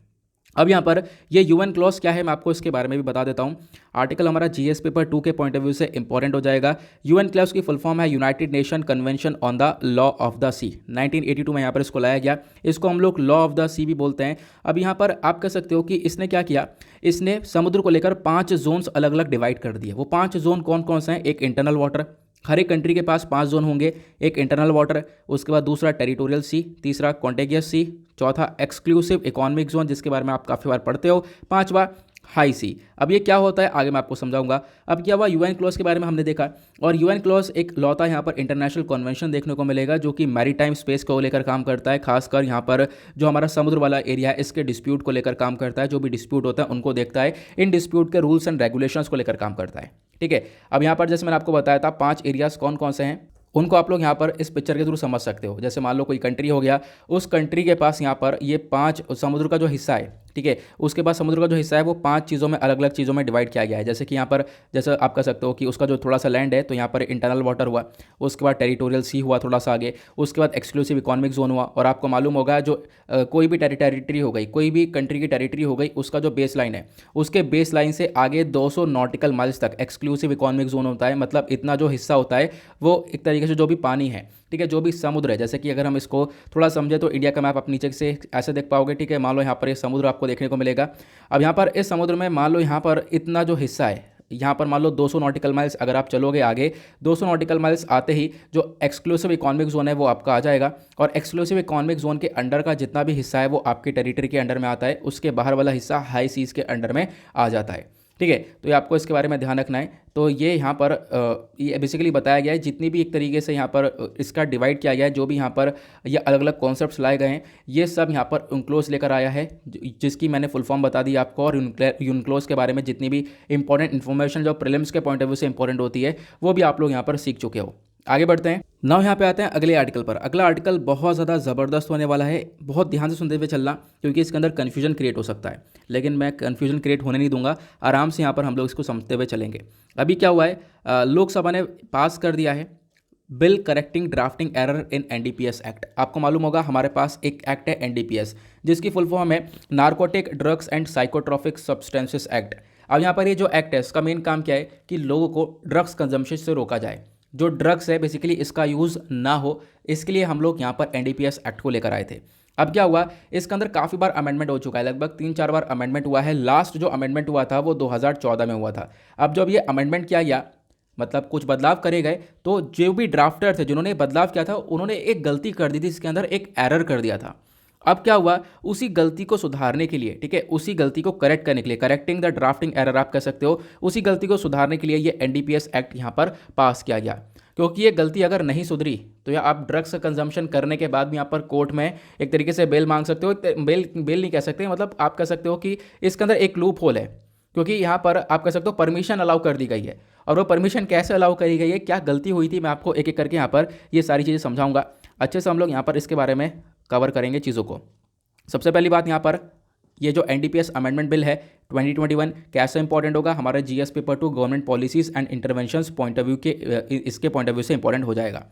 अब यहाँ पर ये यूएन क्लॉज क्या है, मैं आपको इसके बारे में भी बता देता हूँ। आर्टिकल हमारा जीएस पेपर 2 के पॉइंट ऑफ व्यू से इंपॉर्टेंट हो जाएगा। यूएन क्लॉज की फुल फॉर्म है United Nation Convention on the Law of the Sea. 1982 में यहाँ पर इसको लाया गया। इसको हम लोग लॉ ऑफ द सी भी बोलते हैं। अब यहाँ पर आप कह सकते हो कि इसने क्या किया, इसने समुद्र को लेकर 5 जोन्स अलग अलग डिवाइड कर दिए। वो 5 जोन कौन कौन से हैं? एक इंटरनल वाटर, हर एक कंट्री के पास 5 जोन होंगे। एक इंटरनल वाटर, उसके बाद दूसरा टेरिटोरियल सी, तीसरा कॉन्टेगियस सी, चौथा एक्सक्लूसिव इकोनॉमिक जोन जिसके बारे में आप काफ़ी बार पढ़ते हो, पांचवा हाई सी। अब ये क्या होता है आगे मैं आपको समझाऊंगा। अब क्या हुआ, यूएन क्लॉज के बारे में हमने देखा, और यूएन क्लॉज एक लौता यहाँ पर इंटरनेशनल कन्वेंशन देखने को मिलेगा जो कि मैरीटाइम स्पेस को लेकर काम करता है। खासकर यहाँ पर जो हमारा समुद्र वाला एरिया है इसके डिस्प्यूट को लेकर काम करता है। जो भी डिस्प्यूट होता है उनको देखता है, इन डिस्प्यूट के रूल्स एंड रेगुलेशंस को लेकर काम करता है। ठीक है, अब यहाँ पर जैसे मैंने आपको बताया था 5 एरियाज कौन कौन से हैं, उनको आप लोग यहाँ पर इस पिक्चर के थ्रू समझ सकते हो। जैसे मान लो कोई कंट्री हो गया, उस कंट्री के पास यहाँ पर ये 5 समुद्र का जो हिस्सा है, ठीक है, उसके पास समुद्र का जो हिस्सा है वो 5 चीज़ों में, अलग अलग चीज़ों में डिवाइड किया गया है। जैसे कि यहाँ पर, जैसे आप कह सकते हो कि उसका जो थोड़ा सा लैंड है तो यहाँ पर इंटरनल वाटर हुआ, उसके बाद टेरिटोरियल सी हुआ थोड़ा सा आगे, उसके बाद एक्सक्लूसिव इकोनॉमिक जोन हुआ। और आपको मालूम होगा जो कोई भी टेरिटरी हो गई, कोई भी कंट्री की टेरिटरी हो गई, उसका जो बेस लाइन है, उसके बेस लाइन से आगे 200 नॉटिकल माइल्स तक एक्सक्लूसिव इकोनॉमिक जोन होता है। मतलब इतना जो हिस्सा होता है वो एक तरीके से जो भी पानी है, ठीक है, जो भी समुद्र है, जैसे कि अगर हम इसको थोड़ा समझे तो इंडिया का मैप आप नीचे से ऐसे देख पाओगे। ठीक है, मान लो यहाँ पर ये समुद्र आपको देखने को मिलेगा। अब यहाँ पर इस समुद्र में मान लो यहाँ पर इतना जो हिस्सा है, यहाँ पर मान लो 200 नॉटिकल माइल्स अगर आप चलोगे आगे, 200 नॉटिकल माइल्स आते ही जो एक्सक्लूसिव इकोनॉमिक जोन है वो आपका आ जाएगा, और एक्सक्लूसिव इकोनॉमिक जोन के अंडर का जितना भी हिस्सा है वो आपके टेरिटरी के अंडर में आता है, उसके बाहर वाला हिस्सा हाई सीज़ के अंडर में आ जाता है। ठीक है, तो ये आपको इसके बारे में ध्यान रखना है। तो ये यहाँ पर ये बेसिकली बताया गया है, जितनी भी एक तरीके से यहाँ पर इसका डिवाइड किया गया है, जो भी यहाँ पर ये अलग अलग कॉन्सेप्ट्स लाए गए हैं, ये सब यहाँ पर यूनक्लोज लेकर आया है, जिसकी मैंने फुल फॉर्म बता दी आपको। और यूनक्लोज के बारे में जितनी भी इंपॉर्टेंट इन्फॉर्मेशन जो प्रीलिम्स के पॉइंट ऑफ व्यू से इंपॉर्टेंट होती है वो भी आप लोग यहाँ पर सीख चुके हो। आगे बढ़ते हैं। नाउ यहाँ पे आते हैं अगले आर्टिकल पर। अगला आर्टिकल बहुत ज़्यादा ज़बरदस्त होने वाला है, बहुत ध्यान से सुनते हुए चलना, क्योंकि इसके अंदर कन्फ्यूजन क्रिएट हो सकता है, लेकिन मैं कन्फ्यूजन क्रिएट होने नहीं दूंगा, आराम से यहाँ पर हम लोग इसको समझते हुए चलेंगे। अभी क्या हुआ है, लोकसभा ने पास कर दिया है bill correcting drafting error in NDPS act. आपको मालूम होगा हमारे पास एक एक्ट है एनडीपीएस, जिसकी फुल फॉर्म है narcotic drugs and psychotropic substances act. अब यहाँ पर ये जो एक्ट है इसका मेन काम क्या है कि लोगों को ड्रग्स कंजम्पशन से रोका जाए, जो ड्रग्स है बेसिकली इसका यूज़ ना हो, इसके लिए हम लोग यहाँ पर एनडीपीएस एक्ट को लेकर आए थे। अब क्या हुआ, इसके अंदर काफ़ी बार अमेंडमेंट हो चुका है, लगभग 3-4 बार अमेंडमेंट हुआ है। लास्ट जो अमेंडमेंट हुआ था वो 2014 में हुआ था। अब जब ये अमेंडमेंट किया गया, मतलब कुछ बदलाव करे गए, तो जो भी ड्राफ्टर थे जिन्होंने बदलाव किया था उन्होंने एक गलती कर दी थी, इसके अंदर एक एरर कर दिया था। अब क्या हुआ, उसी गलती को सुधारने के लिए, ठीक है, उसी गलती को करेक्ट करने के लिए, करेक्टिंग द ड्राफ्टिंग एरर आप कह सकते हो, उसी गलती को सुधारने के लिए ये एनडीपीएस एक्ट यहाँ पर पास किया गया। क्योंकि ये गलती अगर नहीं सुधरी तो या आप ड्रग्स का कंजम्पशन करने के बाद भी यहाँ पर कोर्ट में एक तरीके से बेल मांग सकते हो। बेल नहीं कह सकते, मतलब आप कह सकते हो कि इसके अंदर एक लूप होल है, क्योंकि यहाँ पर आप कह सकते हो परमिशन अलाउ कर दी गई है। और वो परमिशन कैसे अलाउ करी गई है, क्या गलती हुई थी, मैं आपको एक एक करके यहाँ पर ये सारी चीज़ें समझाऊंगा। अच्छे से हम लोग यहाँ पर इसके बारे में कवर करेंगे चीज़ों को। सबसे पहली बात, यहाँ पर ये जो एनडीपीएस अमेंडमेंट बिल है 2021 कैसे इंपॉर्टेंट होगा, हमारे GS paper 2 government policies and interventions point of view के इसके पॉइंट ऑफ व्यू से इंपॉर्टेंट हो जाएगा।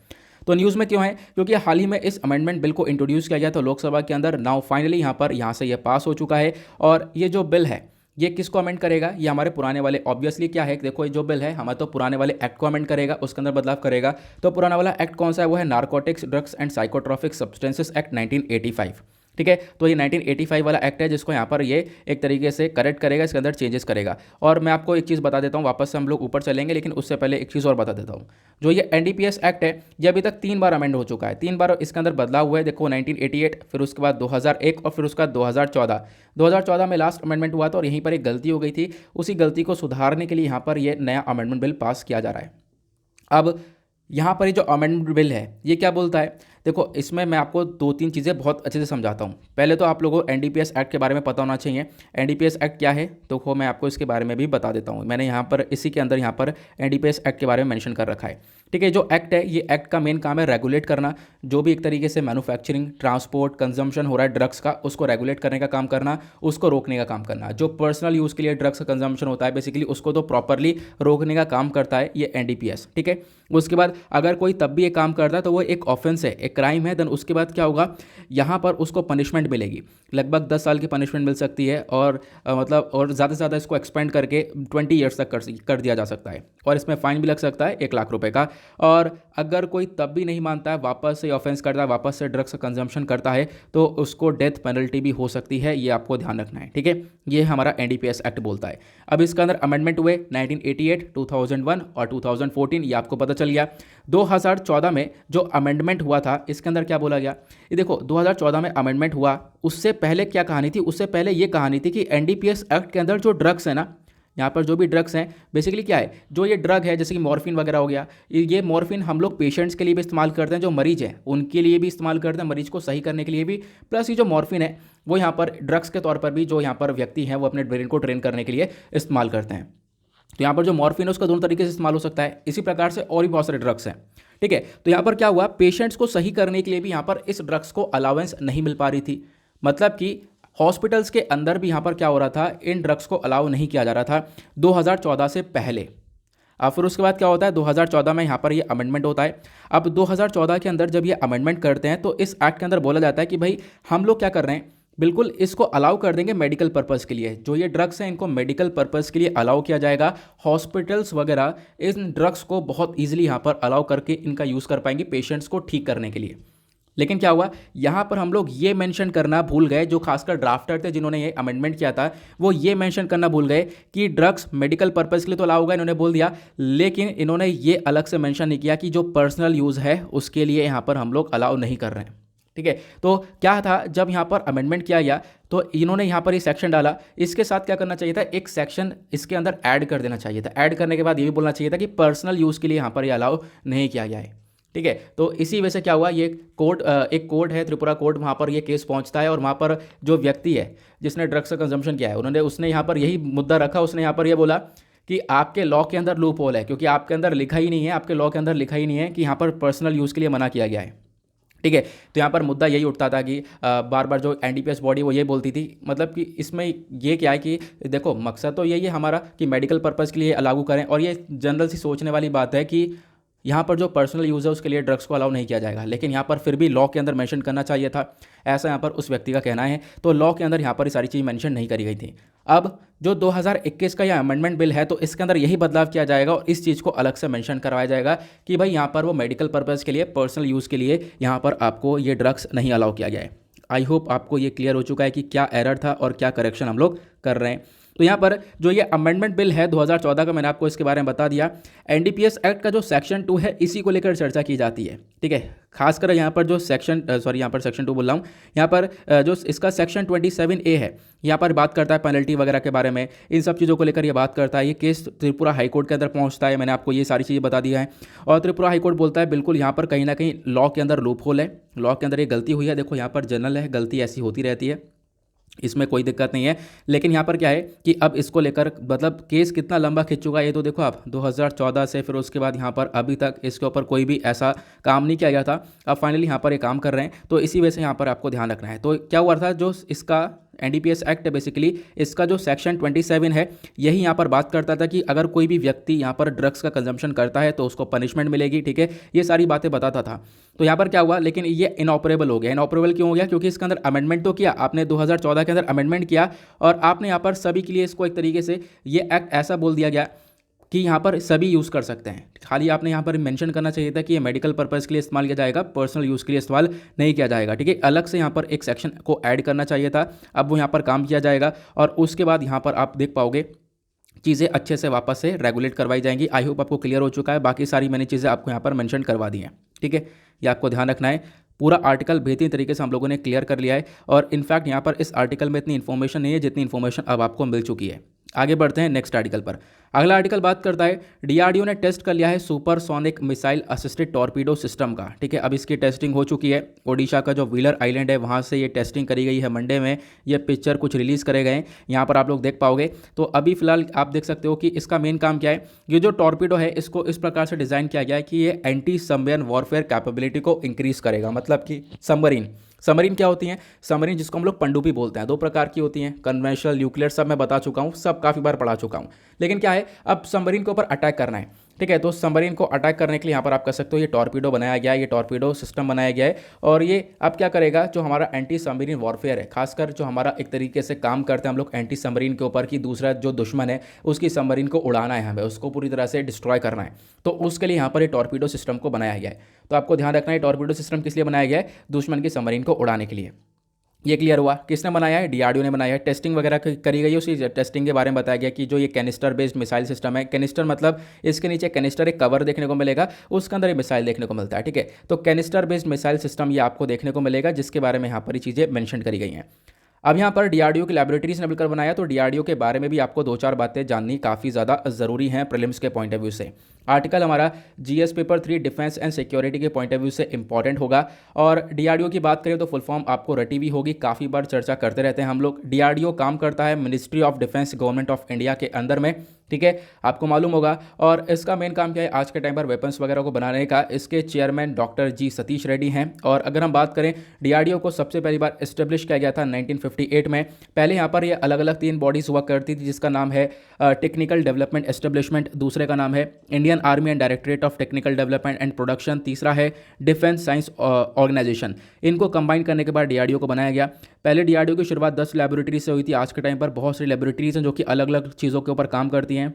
तो न्यूज़ में क्यों है, क्योंकि हाल ही में इस अमेंडमेंट बिल को इंट्रोड्यूस किया गया था लोकसभा के अंदर। नाउ फाइनली यहाँ से ये पास हो चुका है। और ये जो बिल है ये किसको अमेंड करेगा, ये हमारे पुराने वाले, ऑब्वियसली क्या है, देखो ये जो बिल है हमारे तो पुराने वाले एक्ट को अमेंड करेगा, उसके अंदर बदलाव करेगा। तो पुराना वाला एक्ट कौन सा है, वो है narcotics drugs and psychotropic substances act 1985। ठीक है, तो ये 1985 वाला एक्ट है जिसको यहाँ पर ये एक तरीके से करेक्ट करेगा, इसके अंदर चेंजेस करेगा। और मैं आपको एक चीज़ बता देता हूँ, वापस से हम लोग ऊपर चलेंगे, लेकिन उससे पहले एक चीज़ और बता देता हूँ। जो ये एनडीपीएस एक्ट है ये अभी तक 3 बार अमेंड हो चुका है, 3 बार इसके अंदर बदलाव हुआ है। देखो 1988, फिर उसके बाद 2001 और फिर उसके बाद 2014। 2014 में लास्ट अमेंडमेंट हुआ था और यहीं पर एक गलती हो गई थी, उसी गलती को सुधारने के लिए यहाँ पर ये नया अमेंडमेंट बिल पास किया जा रहा है। अब यहाँ पर ये जो अमेंडमेंट बिल है ये क्या बोलता है, देखो इसमें मैं आपको 2-3 चीज़ें बहुत अच्छे से समझाता हूँ। पहले तो आप लोगों को एनडीपीएस एक्ट के बारे में पता होना चाहिए। एनडीपीएस एक्ट क्या है, तो मैं आपको इसके बारे में भी बता देता हूँ। मैंने यहाँ पर इसी के अंदर यहाँ पर एनडीपीएस एक्ट के बारे में मेंशन कर रखा है। ठीक है, जो एक्ट है ये एक्ट का मेन काम है रेगुलेट करना, जो भी एक तरीके से मैन्युफैक्चरिंग, ट्रांसपोर्ट, कंजम्पशन हो रहा है ड्रग्स का, उसको रेगुलेट करने का काम करना, उसको रोकने का काम करना। जो पर्सनल यूज़ के लिए ड्रग्स का कंजम्पशन होता है बेसिकली उसको तो प्रॉपरली रोकने का काम करता है ये एनडीपीएस। ठीक है, उसके बाद अगर कोई तब भी ये काम करता है तो वो एक ऑफेंस है, एक क्राइम है, देन उसके बाद क्या होगा, यहाँ पर उसको पनिशमेंट मिलेगी, लगभग 10 साल की पनिशमेंट मिल सकती है। और मतलब और ज़्यादा से ज़्यादा इसको एक्सपेंड करके 20 ईयर्स तक कर दिया जा सकता है। और इसमें फाइन भी लग सकता है 1 लाख रुपए का। और अगर कोई तब भी नहीं मानता है, वापस से ऑफेंस करता है, वापस से ड्रग्स का कंजम्पशन करता है, तो उसको डेथ पेनल्टी भी हो सकती है, ये आपको ध्यान रखना है। ठीक है, ये हमारा एनडीपीएस एक्ट बोलता है। अब इसके अंदर अमेंडमेंट हुए 1988, 2001 और 2014, ये आपको पता चल गया। 2014 में जो अमेंडमेंट हुआ था इसके अंदर क्या बोला गया, ये देखो 2014 में अमेंडमेंट हुआ, उससे पहले क्या कहानी थी, उससे पहले ये कहानी थी कि एनडीपीएस एक्ट के अंदर जो ड्रग्स है ना, यहाँ पर जो भी ड्रग्स हैं बेसिकली क्या है, जो ये ड्रग है जैसे कि मॉर्फिन वगैरह हो गया, ये मॉर्फिन हम लोग पेशेंट्स के लिए भी इस्तेमाल करते हैं, जो मरीज हैं उनके लिए भी इस्तेमाल करते हैं, मरीज को सही करने के लिए भी। प्लस ये जो मॉर्फिन है वो यहाँ पर ड्रग्स के तौर पर भी जो यहाँ पर व्यक्ति हैं वो अपने ब्रेन को ट्रेन करने के लिए इस्तेमाल करते हैं। तो यहाँ पर जो मॉर्फिन है उसका दोनों तरीके से इस्तेमाल हो सकता है। इसी प्रकार से और भी बहुत सारे ड्रग्स हैं। ठीक है, तो यहाँ पर क्या हुआ, पेशेंट्स को सही करने के लिए भी यहाँ पर इस ड्रग्स को अलाउंस नहीं मिल पा रही थी, मतलब कि हॉस्पिटल्स के अंदर भी यहाँ पर क्या हो रहा था, इन ड्रग्स को अलाउ नहीं किया जा रहा था 2014 से पहले। अब फिर उसके बाद क्या होता है, 2014 में यहाँ पर ये अमेंडमेंट होता है। अब 2014 के अंदर जब ये अमेंडमेंट करते हैं तो इस एक्ट के अंदर बोला जाता है कि भाई हम लोग क्या कर रहे हैं, बिल्कुल इसको अलाउ कर देंगे मेडिकल पर्पज़ के लिए। जो ये ड्रग्स हैं इनको मेडिकल पर्पज़ के लिए अलाउ किया जाएगा। हॉस्पिटल्स वगैरह इन ड्रग्स को बहुत ईजिली यहाँ पर अलाउ करके इनका यूज़ कर पाएंगे पेशेंट्स को ठीक करने के लिए। लेकिन क्या हुआ, यहाँ पर हम लोग ये मेंशन करना भूल गए, जो खासकर ड्राफ्टर थे जिन्होंने ये अमेंडमेंट किया था, वो ये मेंशन करना भूल गए कि ड्रग्स मेडिकल पर्पज़ के लिए तो अलाउ होगा, इन्होंने बोल दिया, लेकिन इन्होंने ये अलग से मेंशन नहीं किया कि जो पर्सनल यूज़ है उसके लिए यहाँ पर हम लोग अलाउ नहीं कर रहे हैं। ठीक है, तो क्या था, जब यहाँ पर अमेंडमेंट किया गया तो इन्होंने यहाँ पर ये सेक्शन डाला, इसके साथ क्या करना चाहिए था, एक सेक्शन इसके अंदर ऐड कर देना चाहिए था। ऐड करने के बाद ये भी बोलना चाहिए था कि पर्सनल यूज़ के लिए यहाँ पर ये अलाउ नहीं किया गया है। ठीक है, तो इसी वजह से क्या हुआ, ये कोर्ट, एक कोर्ट है त्रिपुरा कोर्ट, वहाँ पर ये केस पहुँचता है और वहाँ पर जो व्यक्ति है जिसने ड्रग्स का कंजम्पशन किया है, उसने यहाँ पर यही मुद्दा रखा। उसने यहाँ पर ये बोला कि आपके लॉ के अंदर लूप होल है, क्योंकि आपके अंदर लिखा ही नहीं है, आपके लॉ के अंदर लिखा ही नहीं है कि यहाँ पर पर्सनल यूज़ के लिए मना किया गया है। ठीक है, तो यहाँ पर मुद्दा यही उठता था कि बार बार जो एनडीपीएस बॉडी वो ये बोलती थी, मतलब कि इसमें ये क्या है कि देखो मकसद तो यही है हमारा कि मेडिकल पर्पज़ के लिए लागू करें, और ये जनरल सी सोचने वाली बात है कि यहाँ पर जो पर्सनल यूज़ है उसके लिए ड्रग्स को अलाउ नहीं किया जाएगा, लेकिन यहाँ पर फिर भी लॉ के अंदर मेंशन करना चाहिए था, ऐसा यहाँ पर उस व्यक्ति का कहना है। तो लॉ के अंदर यहाँ पर ये सारी चीज़ मेंशन नहीं करी गई थी। अब जो 2021 का यह अमेंडमेंट बिल है, तो इसके अंदर यही बदलाव किया जाएगा और इस चीज़ को अलग से मेंशन करवाया जाएगा कि भाई यहाँ पर वो मेडिकल पर्पज़ के लिए, पर्सनल यूज़ के लिए यहाँ पर आपको ये ड्रग्स नहीं अलाउ किया गया है। आई होप आपको ये क्लियर हो चुका है कि क्या एरर था और क्या करेक्शन हम लोग कर रहे हैं। तो यहाँ पर जो ये अमेंडमेंट बिल है 2014 का, मैंने आपको इसके बारे में बता दिया। एनडीपीएस एक्ट का जो सेक्शन 2 है इसी को लेकर चर्चा की जाती है। ठीक है, खासकर यहाँ पर जो यहाँ पर सेक्शन 2 बोल रहा हूँ, यहाँ पर जो इसका सेक्शन 27A है, यहाँ पर बात करता है पेनल्टी वगैरह के बारे में, इन सब चीज़ों को लेकर ये बात करता है। ये केस त्रिपुरा हाईकोर्ट के अंदर पहुँचता है, मैंने आपको ये सारी चीज़ें बता दिया है। और त्रिपुरा हाईकोर्ट बोलता है बिल्कुल यहाँ पर कहीं ना कहीं लॉ के अंदर लूप होल है, लॉ के अंदर ये गलती हुई है। देखो यहाँ पर जनरल है, गलती ऐसी होती रहती है, इसमें कोई दिक्कत नहीं है। लेकिन यहाँ पर क्या है कि अब इसको लेकर मतलब केस कितना लंबा खिंच चुका है ये तो देखो आप, 2014 से फिर उसके बाद यहाँ पर अभी तक इसके ऊपर कोई भी ऐसा काम नहीं किया गया था। अब फाइनली यहाँ पर ये काम कर रहे हैं, तो इसी वजह से यहाँ पर आपको ध्यान रखना है। तो क्या हुआ था, जो इसका एनडीपीएस एक्ट है बेसिकली, इसका जो सेक्शन 27 है यही यहाँ पर बात करता था कि अगर कोई भी व्यक्ति यहाँ पर ड्रग्स का कंजम्पशन करता है तो उसको पनिशमेंट मिलेगी। ठीक है, ये सारी बातें बताता था। तो यहाँ पर क्या हुआ, लेकिन ये इनऑपरेबल हो गया। इनऑपरेबल क्यों हो गया, क्योंकि इसके अंदर अमेंडमेंट तो किया आपने, 2014 के अंदर अमेंडमेंट किया, और आपने यहाँ पर सभी के लिए इसको एक तरीके से ये एक्ट ऐसा बोल दिया गया कि यहाँ पर सभी यूज़ कर सकते हैं। खाली आपने यहाँ पर मेंशन करना चाहिए था कि ये मेडिकल पर्पज़ के लिए इस्तेमाल किया जाएगा, पर्सनल यूज़ के लिए इस्तेमाल नहीं किया जाएगा। ठीक है, अलग से यहाँ पर एक सेक्शन को ऐड करना चाहिए था। अब वो यहाँ पर काम किया जाएगा और उसके बाद यहाँ पर आप देख पाओगे चीज़ें अच्छे से वापस से रेगुलेट करवाई जाएंगी। आई होप आपको क्लियर हो चुका है, बाकी सारी मैंने चीज़ें आपको यहाँ पर मेंशन करवा दी हैं। ठीक है, ये आपको ध्यान रखना है। पूरा आर्टिकल बेहतरीन तरीके से हम लोगों ने क्लियर कर लिया है, और इनफैक्ट यहाँ पर इस आर्टिकल में इतनी इन्फॉर्मेशन नहीं है जितनी इन्फॉर्मेशन अब आपको मिल चुकी है। आगे बढ़ते हैं नेक्स्ट आर्टिकल पर। अगला आर्टिकल बात करता है, डीआरडीओ ने टेस्ट कर लिया है supersonic missile assisted torpedo system का। ठीक है, अब इसकी टेस्टिंग हो चुकी है। ओडिशा का जो व्हीलर आइलैंड है वहाँ से ये टेस्टिंग करी गई है मंडे में। ये पिक्चर कुछ रिलीज़ करे गए, यहाँ पर आप लोग देख पाओगे। तो अभी फिलहाल आप देख सकते हो कि इसका मेन काम क्या है। ये जो टॉर्पीडो है इसको इस प्रकार से डिज़ाइन किया गया है कि ये एंटी सबमरीन वॉरफेयर कैपेबिलिटी को इंक्रीज करेगा। मतलब कि सबमरीन क्या होती हैं, सबमरीन जिसको हम लोग पनडुब्बी बोलते हैं, दो प्रकार की होती हैं, कन्वेंशनल, न्यूक्लियर, सब मैं बता चुका हूँ, सब काफ़ी बार पढ़ा चुका हूँ। लेकिन क्या है, अब सबमरीन के ऊपर अटैक करना है। ठीक है, तो सबमरीन को अटैक करने के लिए यहाँ पर आप कर सकते हो ये टॉर्पीडो बनाया गया है, ये टॉर्पीडो सिस्टम बनाया गया है। और ये अब क्या करेगा, जो हमारा एंटी सबमरीन वॉरफेयर है, खासकर जो हमारा एक तरीके से काम करते हैं हम लोग एंटी सबमरीन के ऊपर, कि दूसरा जो दुश्मन है उसकी सबमरीन को उड़ाना है, हमें उसको पूरी तरह से डिस्ट्रॉय करना है, तो उसके लिए यहाँ पर ये टॉर्पीडो सिस्टम को बनाया गया है। तो आपको ध्यान रखना है टॉर्पीडो सिस्टम किस लिए बनाया गया है, दुश्मन की सबमरीन को उड़ाने के लिए। ये क्लियर हुआ, किसने बनाया है, डीआरडीओ ने बनाया है। टेस्टिंग वगैरह करी गई है, उसी टेस्टिंग के बारे में बताया गया कि जो ये कैनिस्टर बेस्ड मिसाइल सिस्टम है, कैनिस्टर मतलब इसके नीचे कैनिस्टर एक कवर देखने को मिलेगा, उसके अंदर ये मिसाइल देखने को मिलता है। ठीक है, तो कैनिस्टर बेस्ड मिसाइल सिस्टम ये आपको देखने को मिलेगा, जिसके बारे में यहाँ पर ये चीज़ें मेंशन करी गई हैं। अब यहाँ पर डीआरडीओ की लैबोरेटरीज ने मिलकर बनाया, तो डीआरडीओ के बारे में भी आपको दो चार बातें जाननी काफ़ी ज़्यादा ज़रूरी हैं प्रीलिम्स के पॉइंट ऑफ व्यू से। आर्टिकल हमारा GS paper 3 defence and security के पॉइंट ऑफ व्यू से इंपॉर्टेंट होगा। और डीआरडीओ की बात करें तो फुल फॉर्म आपको रटी हुई होगी, काफ़ी बार चर्चा करते रहते हैं हम लोग। डीआरडीओ काम करता है ministry of defence government of India के अंदर में। ठीक है, आपको मालूम होगा। और इसका मेन काम क्या है आज के टाइम पर, वेपन्स वगैरह को बनाने का। इसके चेयरमैन डॉक्टर जी सतीश रेड्डी हैं। और अगर हम बात करें, डीआरडीओ को सबसे पहली बार इस्टेब्लिश किया गया था 1958 में। पहले यहाँ पर ये अलग अलग 3 बॉडीज़ हुआ करती थी, जिसका नाम है टेक्निकल डेवलपमेंट एस्टेब्लिशमेंट, दूसरे का नाम है Indian army and directorate of technical development and production, तीसरा है डिफेंस साइंस ऑर्गेनाइजेशन। इनको कंबाइन करने के बाद डीआरडीओ को बनाया गया। पहले डीआरडीओ की शुरुआत 10 लेबोरेटरी से हुई थी। आज के टाइम पर बहुत सारी लेबोरेटरीज हैं जो कि अलग अलग चीज़ों के ऊपर काम करती हैं।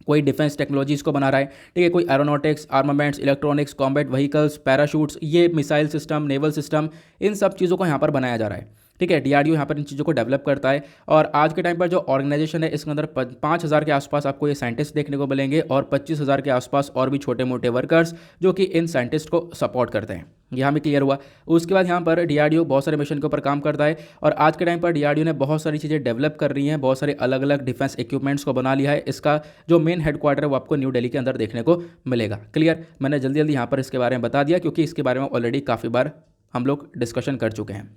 कोई डिफेंस टेक्नोलॉजीज़ को बना रहा है, ठीक है, कोई aeronautics, armaments, electronics, combat vehicles, parachutes, ये मिसाइल सिस्टम, नेवल सिस्टम, इन सब चीज़ों को यहाँ पर बनाया जा रहा है। ठीक है, डीआरडीओ यहाँ पर इन चीज़ों को डेवलप करता है। और आज के टाइम पर जो ऑर्गेनाइजेशन है इसके अंदर 5,000 के आसपास आपको ये साइंटिस्ट देखने को मिलेंगे और 25,000 के आसपास और भी छोटे मोटे वर्कर्स जो कि इन साइंटिस्ट को सपोर्ट करते हैं। यहाँ भी क्लियर हुआ। उसके बाद यहाँ पर डीआरडीओ बहुत सारे मिशन के ऊपर काम करता है और आज के टाइम पर डीआरडीओ ने बहुत सारी चीज़ें डेवलप कर रही हैं, बहुत सारे अलग अलग डिफेंस इक्विपमेंट्स को बना लिया है। इसका जो मेन हेडक्वार्टर है वो आपको न्यू दिल्ली के अंदर देखने को मिलेगा। क्लियर, मैंने जल्दी जल्दी यहाँ पर इसके बारे में बता दिया क्योंकि इसके बारे में ऑलरेडी काफ़ी बार हम लोग डिस्कशन कर चुके हैं।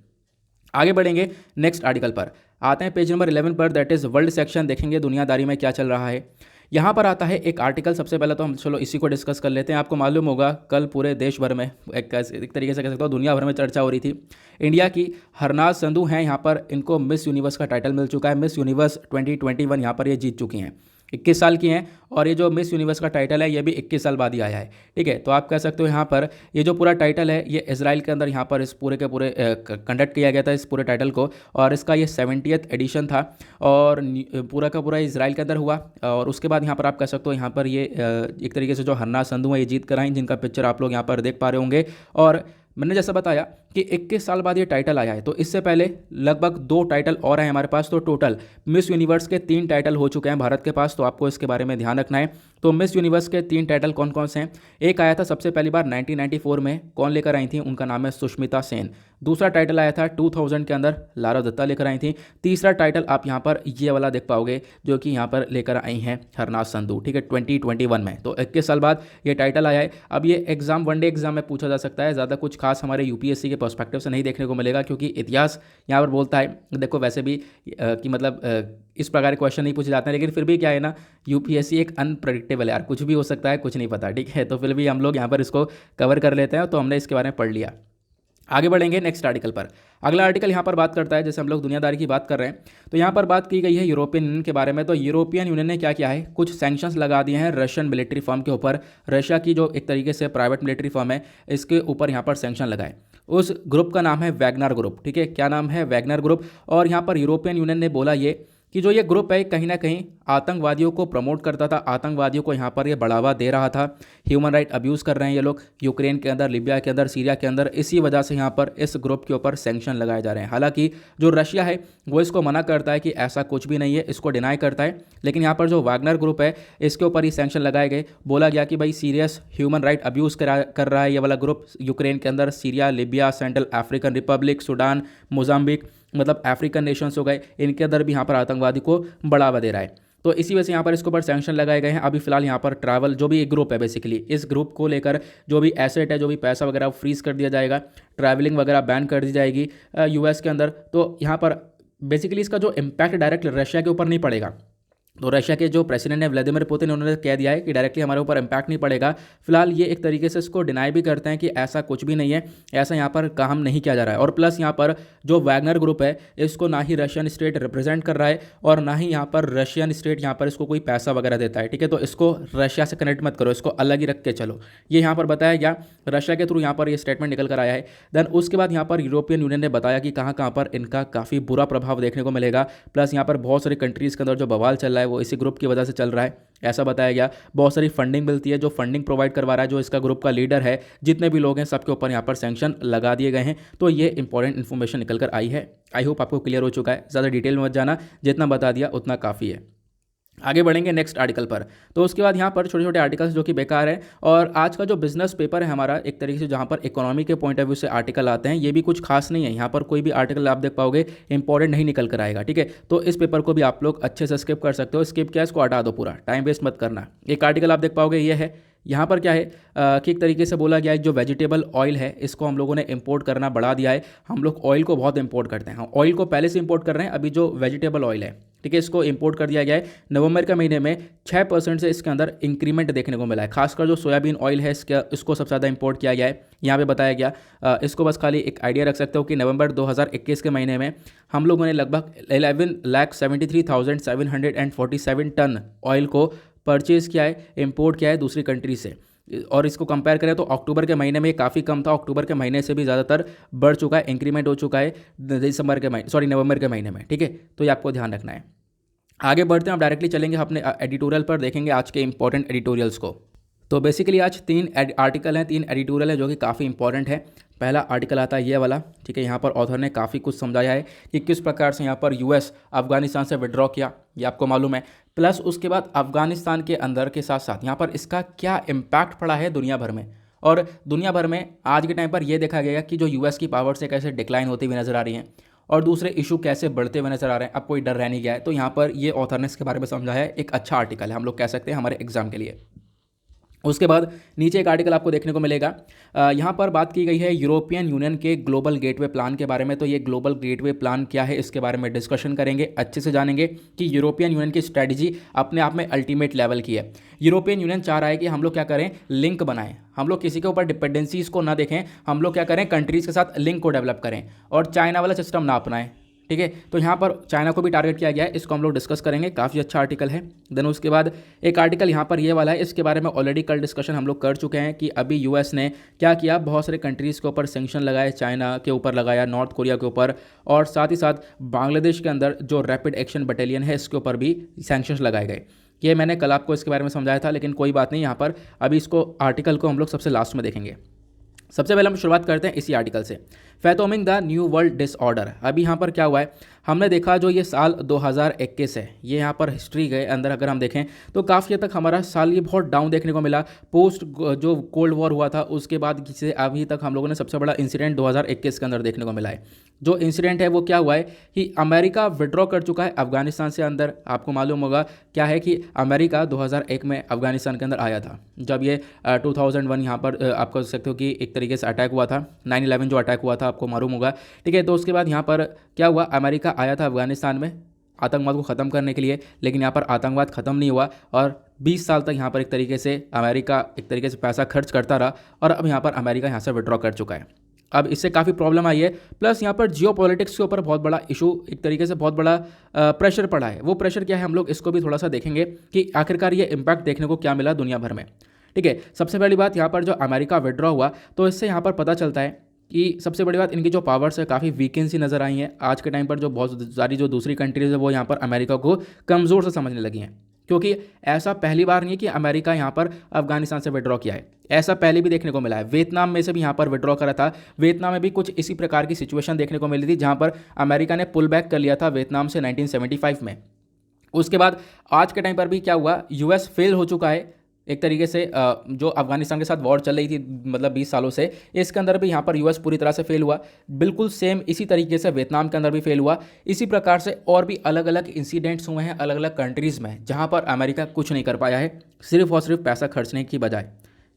आगे बढ़ेंगे नेक्स्ट आर्टिकल पर, आते हैं पेज नंबर 11 पर, दैट इज़ वर्ल्ड सेक्शन। देखेंगे दुनियादारी में क्या चल रहा है। यहाँ पर आता है एक आर्टिकल, सबसे पहले तो हम चलो इसी को डिस्कस कर लेते हैं। आपको मालूम होगा कल पूरे देश भर में एक तरीके से कह सकता हूँ दुनिया भर में चर्चा हो रही थी। इंडिया की हरनाज संधू हैं, यहाँ पर इनको मिस यूनिवर्स का टाइटल मिल चुका है। मिस यूनिवर्स 2021 यहाँ पर ये जीत चुकी हैं। 21 साल की हैं और ये जो मिस यूनिवर्स का टाइटल है ये भी 21 साल बाद ही आया है। ठीक है, तो आप कह सकते हो यहाँ पर ये जो पूरा टाइटल है ये इजराइल के अंदर यहाँ पर इस पूरे के पूरे कंडक्ट किया गया था इस पूरे टाइटल को, और इसका ये 70th एडिशन था और पूरा का पूरा इजराइल के अंदर हुआ। और उसके बाद यहाँ पर आप कह सकते हो यहाँ पर ये एक तरीके से जो हरनाज संधू है ये जीत कर आई, जिनका पिक्चर आप लोग यहाँ पर देख पा रहे होंगे। और मैंने जैसा बताया कि 21 साल बाद ये टाइटल आया है, तो इससे पहले लगभग 2 टाइटल और हैं हमारे पास। तो टोटल मिस यूनिवर्स के 3 टाइटल हो चुके हैं भारत के पास, तो आपको इसके बारे में ध्यान रखना है। तो मिस यूनिवर्स के 3 टाइटल कौन कौन से हैं? एक आया था सबसे पहली बार 1994 में, कौन लेकर आई थी? उनका नाम है सुष्मिता सेन। दूसरा टाइटल आया था 2000 के अंदर, लारा दत्ता लेकर आई थी। तीसरा टाइटल आप यहाँ पर ये वाला देख पाओगे जो कि यहाँ पर लेकर आई हैं हरनाज संधू, ठीक है, 2021 में। तो 21 साल बाद ये टाइटल आया है। अब ये एग्जाम वनडे एग्जाम में पूछा जा सकता है, ज़्यादा कुछ खास हमारे यूपीएससी के पर्सपेक्टिव से नहीं देखने को मिलेगा, क्योंकि इतिहास यहाँ पर बोलता है, देखो वैसे भी कि मतलब इस प्रकार के क्वेश्चन नहीं पूछे जाते हैं, लेकिन फिर भी क्या है ना, यूपीएससी एक अनप्रेडिक्टेबल है यार, कुछ भी हो सकता है, कुछ नहीं पता, ठीक है। तो फिर भी हम लोग यहाँ पर इसको कवर कर लेते हैं, तो हमने इसके बारे में पढ़ लिया। आगे बढ़ेंगे नेक्स्ट आर्टिकल पर। अगला आर्टिकल यहाँ पर बात करता है, जैसे हम लोग दुनियादारी की बात कर रहे हैं तो यहाँ पर बात की गई है यूरोपियन यूनियन के बारे में। तो यूरोपियन यूनियन ने क्या किया है, कुछ सैंक्शंस लगा दिए हैं रशियन मिलिट्री फर्म के ऊपर। रशिया की जो एक तरीके से प्राइवेट मिलिट्री फर्म है इसके ऊपर यहाँ पर सैंक्शन लगाए। उस ग्रुप का नाम है वैगनर ग्रुप, ठीक है, क्या नाम है? Wagner group. और यहाँ पर यूरोपियन यूनियन ने बोला ये कि जो ये ग्रुप है कहीं ना कहीं आतंकवादियों को प्रमोट करता था, आतंकवादियों को यहाँ पर ये बढ़ावा दे रहा था, ह्यूमन राइट अब्यूज़ कर रहे हैं ये लोग यूक्रेन के अंदर, लिबिया के अंदर, सीरिया के अंदर। इसी वजह से यहाँ पर इस ग्रुप के ऊपर सैंक्शन लगाए जा रहे हैं। हालांकि जो रशिया है वो इसको मना करता है कि ऐसा कुछ भी नहीं है, इसको डिनाई करता है, लेकिन यहाँ पर जो वैगनर ग्रुप है इसके ऊपर ही सैंक्शन लगाए गए। बोला गया कि भाई सीरियस ह्यूमन राइट अब्यूज़ कर रहा है ये वाला ग्रुप यूक्रेन के अंदर, Syria, Libya, central African Republic, Sudan, Mozambique, मतलब अफ्रीकन नेशंस हो गए, इनके अंदर भी यहाँ पर आतंकवादी को बढ़ावा दे रहा है। तो इसी वजह से यहाँ पर इसके ऊपर सैंक्शन लगाए गए हैं। अभी फिलहाल यहाँ पर ट्रैवल जो भी एक ग्रुप है बेसिकली, इस ग्रुप को लेकर जो भी एसेट है, जो भी पैसा वगैरह फ्रीज कर दिया जाएगा, ट्रैवलिंग वगैरह बैन कर दी जाएगी यूएस के अंदर। तो यहाँ पर बेसिकली इसका जो इम्पैक्ट डायरेक्ट रशिया के ऊपर नहीं पड़ेगा। तो रशिया के जो प्रेसिडेंट है व्लादिमीर पुतिन, उन्होंने कह दिया है कि डायरेक्टली हमारे ऊपर इम्पैक्ट नहीं पड़ेगा। फिलहाल ये एक तरीके से इसको डिनाई भी करते हैं कि ऐसा कुछ भी नहीं है, ऐसा यहाँ पर काम नहीं किया जा रहा है। और प्लस यहाँ पर जो वैगनर ग्रुप है इसको ना ही रशियन स्टेट रिप्रेजेंट कर रहा है और ना ही यहाँ पर रशियन स्टेट यहाँ पर इसको कोई पैसा वगैरह देता है, ठीक है। तो इसको रशिया से कनेक्ट मत करो, इसको अलग ही रख के चलो, ये यहाँ पर बताया गया। रशिया के थ्रू यहाँ पर ये स्टेटमेंट निकल कर आया है। देन उसके बाद यहाँ पर यूरोपियन यूनियन ने बताया कि कहाँ कहाँ पर इनका काफ़ी बुरा प्रभाव देखने को मिलेगा। प्लस यहाँ पर बहुत सारी कंट्रीज़ के अंदर जो बवाल चल रहा है वो इसी ग्रुप की वजह से चल रहा है, ऐसा बताया गया। बहुत सारी फंडिंग मिलती है, जो फंडिंग प्रोवाइड करवा रहा है, जो इसका ग्रुप का लीडर है, जितने भी लोग हैं सबके ऊपर यहाँ पर सैंक्शन लगा दिए गए हैं। तो ये इंपॉर्टेंट इन्फॉर्मेशन निकल कर आई है। आई होप आपको क्लियर हो चुका है, ज़्यादा डिटेल में मत जाना, जितना बता दिया उतना काफ़ी है। आगे बढ़ेंगे नेक्स्ट आर्टिकल पर। तो उसके बाद यहाँ पर छोटे छोटे आर्टिकल्स जो कि बेकार है, और आज का जो बिजनेस पेपर है हमारा एक तरीके से जहाँ पर इकोनॉमी के पॉइंट ऑफ व्यू से आर्टिकल आते हैं, ये भी कुछ खास नहीं है। यहाँ पर कोई भी आर्टिकल आप देख पाओगे इंपॉर्टेंट नहीं निकल कर आएगा, ठीक है। तो इस पेपर को भी आप लोग अच्छे से स्किप कर सकते हो। स्किप क्या, इसको हटा दो, पूरा टाइम वेस्ट मत करना। एक आर्टिकल आप देख पाओगे ये है, यहाँ पर क्या है कि एक तरीके से बोला गया है जो वेजिटेबल ऑयल है इसको हम लोगों ने इंपोर्ट करना बढ़ा दिया है। हम लोग ऑयल को बहुत इंपोर्ट करते हैं, हम ऑयल को पहले से इंपोर्ट कर रहे हैं, अभी जो वेजिटेबल ऑयल है, ठीक है, इसको इंपोर्ट कर दिया गया है। नवंबर के महीने में 6% से इसके अंदर इंक्रीमेंट देखने को मिला है। खासकर जो सोयाबीन ऑयल है इसको सबसे ज़्यादा इंपोर्ट किया गया है, यहाँ पे बताया गया। इसको बस खाली एक आइडिया रख सकते हो कि नवंबर 2021 के महीने में हम लोगों ने लगभग 11,73,747 टन ऑयल को परचेज़ किया है, इंपोर्ट किया है दूसरी कंट्री से। और इसको कंपेयर करें तो अक्टूबर के महीने में काफ़ी कम था, अक्टूबर के महीने से भी ज़्यादातर बढ़ चुका है, इंक्रीमेंट हो चुका है नवंबर के महीने में, ठीक है। तो ये आपको ध्यान रखना है। आगे बढ़ते हैं, हम डायरेक्टली चलेंगे अपने एडिटोरियल पर, देखेंगे आज के इंपॉर्टेंट एडिटोरियल्स को। तो बेसिकली आज 3 आर्टिकल हैं, 3 एडिटोरियल हैं जो कि काफ़ी इंपॉर्टेंट है। पहला आर्टिकल आता है ये वाला, ठीक है। यहाँ पर ऑथर ने काफ़ी कुछ समझाया है कि किस प्रकार से यहाँ पर यूएस अफगानिस्तान से विड्रॉ किया, ये आपको मालूम है। प्लस उसके बाद अफगानिस्तान के अंदर के साथ साथ यहाँ पर इसका क्या इम्पैक्ट पड़ा है दुनिया भर में, और दुनिया भर में आज के टाइम पर यह देखा गया कि जो यूएस की पावर से कैसे डिक्लाइन होती हुई नजर आ रही है और दूसरे इशू कैसे बढ़ते हुए नजर आ रहे हैं। अब कोई डर रह नहीं गया है। तो यहाँ पर ये ऑथर ने इसके बारे में समझाया है, एक अच्छा आर्टिकल है, हम लोग कह सकते हैं हमारे एग्जाम के लिए। उसके बाद नीचे एक आर्टिकल आपको देखने को मिलेगा, यहाँ पर बात की गई है यूरोपियन यूनियन के ग्लोबल गेटवे प्लान के बारे में। तो ये ग्लोबल गेटवे प्लान क्या है, इसके बारे में डिस्कशन करेंगे, अच्छे से जानेंगे कि यूरोपियन यूनियन की स्ट्रैटेजी अपने आप में अल्टीमेट लेवल की है। यूरोपियन यूनियन चाह रहा है कि हम लोग क्या करें, लिंक बनाएं, हम लोग किसी के ऊपर डिपेंडेंसीज को ना देखें, हम लोग क्या करें, कंट्रीज़ के साथ लिंक को डेवलप करें और चाइना वाला सिस्टम ना अपनाएं, ठीक है। तो यहाँ पर चाइना को भी टारगेट किया गया है, इसको हम लोग डिस्कस करेंगे, काफ़ी अच्छा आर्टिकल है। देन उसके बाद एक आर्टिकल यहाँ पर ये वाला है, इसके बारे में ऑलरेडी कल डिस्कशन हम लोग कर चुके हैं कि अभी यूएस ने क्या किया, बहुत सारे कंट्रीज़ के ऊपर सैंक्शन लगाए, चाइना के ऊपर लगाया, नॉर्थ कोरिया के ऊपर, और साथ ही साथ बांग्लादेश के अंदर जो रैपिड एक्शन बटालियन है इसके ऊपर भी सैंक्शंस लगाए गए। ये मैंने कल आपको इसके बारे में समझाया था, लेकिन कोई बात नहीं, यहाँ पर अभी इसको आर्टिकल को हम लोग सबसे लास्ट में देखेंगे। सबसे पहले हम शुरुआत करते हैं इसी आर्टिकल से, फैथोमिंग द न्यू वर्ल्ड डिसऑर्डर। अभी यहाँ पर क्या हुआ है, हमने देखा जो ये साल 2021 है, ये यहाँ पर हिस्ट्री के अंदर अगर हम देखें तो काफ़ी हद तक हमारा साल ये बहुत डाउन देखने को मिला। पोस्ट जो कोल्ड वॉर हुआ था उसके बाद से अभी तक हम लोगों ने सबसे बड़ा इंसिडेंट 2021 के अंदर देखने को मिला है। जो इंसिडेंट है वो क्या हुआ है कि अमेरिका विड्रॉ कर चुका है अफगानिस्तान से अंदर। आपको मालूम होगा क्या है कि अमेरिका 2001 में अफगानिस्तान के अंदर आया था, जब ये 2001 यहाँ पर आप कह सकते हो कि एक तरीके से अटैक हुआ था, 9/11 जो अटैक हुआ था, आपको मालूम होगा, ठीक है। तो उसके बाद यहाँ पर क्या हुआ, अमेरिका आया था अफगानिस्तान में आतंकवाद को ख़त्म करने के लिए, लेकिन यहाँ पर आतंकवाद ख़त्म नहीं हुआ और 20 साल तक यहाँ पर एक तरीके से अमेरिका एक तरीके से पैसा खर्च करता रहा, और अब यहाँ पर अमेरिका यहाँ से विड्रॉ कर चुका है। अब इससे काफ़ी प्रॉब्लम आई है, प्लस यहाँ पर जियो पॉलिटिक्स के ऊपर बहुत बड़ा इशू, एक तरीके से बहुत बड़ा प्रेशर पड़ा है। वो प्रेशर क्या है, हम लोग इसको भी थोड़ा सा देखेंगे कि आखिरकार ये इम्पैक्ट देखने को क्या मिला दुनिया भर में, ठीक है। सबसे पहली बात यहाँ पर जो अमेरिका विड्रॉ हुआ, तो इससे यहाँ पर पता चलता है कि सबसे बड़ी बात, इनकी जो पावर्स है काफ़ी वीकेंसी नज़र आई हैं आज के टाइम पर। जो बहुत सारी जो दूसरी कंट्रीज़ है वो यहाँ पर अमेरिका को कमज़ोर से समझने लगी हैं, क्योंकि ऐसा पहली बार नहीं है कि अमेरिका यहाँ पर अफगानिस्तान से विड्रॉ किया है, ऐसा पहले भी देखने को मिला है। वियतनाम में से भी यहाँ पर विड्रॉ करा था, वियतनाम में भी कुछ इसी प्रकार की सिचुएशन देखने को मिली थी, जहाँ पर अमेरिका ने पुल बैक कर लिया था वियतनाम से 1975 में। उसके बाद आज के टाइम पर भी क्या हुआ, यूएस फेल हो चुका है एक तरीके से। जो अफगानिस्तान के साथ वॉर चल रही थी मतलब 20 सालों से, इसके अंदर भी यहाँ पर यूएस पूरी तरह से फेल हुआ। बिल्कुल सेम इसी तरीके से वियतनाम के अंदर भी फेल हुआ। इसी प्रकार से और भी अलग अलग इंसिडेंट्स हुए हैं अलग अलग कंट्रीज़ में, जहाँ पर अमेरिका कुछ नहीं कर पाया है, सिर्फ और सिर्फ पैसा खर्चने की बजाय।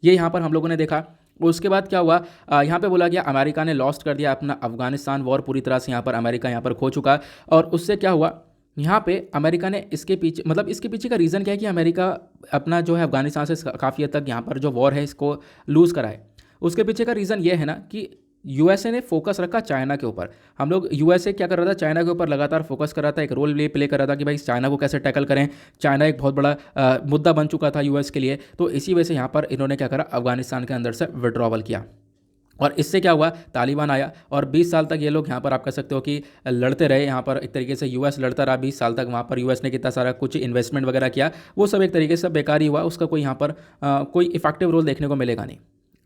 ये यहाँ पर हम लोगों ने देखा। उसके बाद क्या हुआ, यहाँ पे बोला गया अमेरिका ने लॉस्ट कर दिया अपना अफगानिस्तान वॉर पूरी तरह से, यहाँ पर अमेरिका यहाँ पर खो चुका। और उससे क्या हुआ, यहाँ पे अमेरिका ने इसके पीछे मतलब इसके पीछे का रीज़न क्या है कि अमेरिका अपना जो है अफगानिस्तान से काफ़ी हद तक यहाँ पर जो वॉर है इसको लूज़ कराए। उसके पीछे का रीज़न ये है ना कि यूएसए ने फोकस रखा चाइना के ऊपर। हम लोग यूएसए क्या कर रहा था, चाइना के ऊपर लगातार फोकस कर रहा था, एक रोल प्ले कर रहा था कि भाई चाइना को कैसे टैकल करें। चाइना एक बहुत बड़ा मुद्दा बन चुका था यूएस के लिए। तो इसी वजह से यहाँ पर इन्होंने क्या करा, अफगानिस्तान के अंदर से विड्रॉवल किया। और इससे क्या हुआ, तालिबान आया और 20 साल तक ये लोग यहाँ पर आप कह सकते हो कि लड़ते रहे। यहाँ पर एक तरीके से यूएस लड़ता रहा 20 साल तक। वहाँ पर यूएस ने कितना सारा कुछ इन्वेस्टमेंट वगैरह किया, वो सब एक तरीके से बेकार ही हुआ, उसका कोई यहाँ पर कोई इफेक्टिव रोल देखने को मिलेगा नहीं।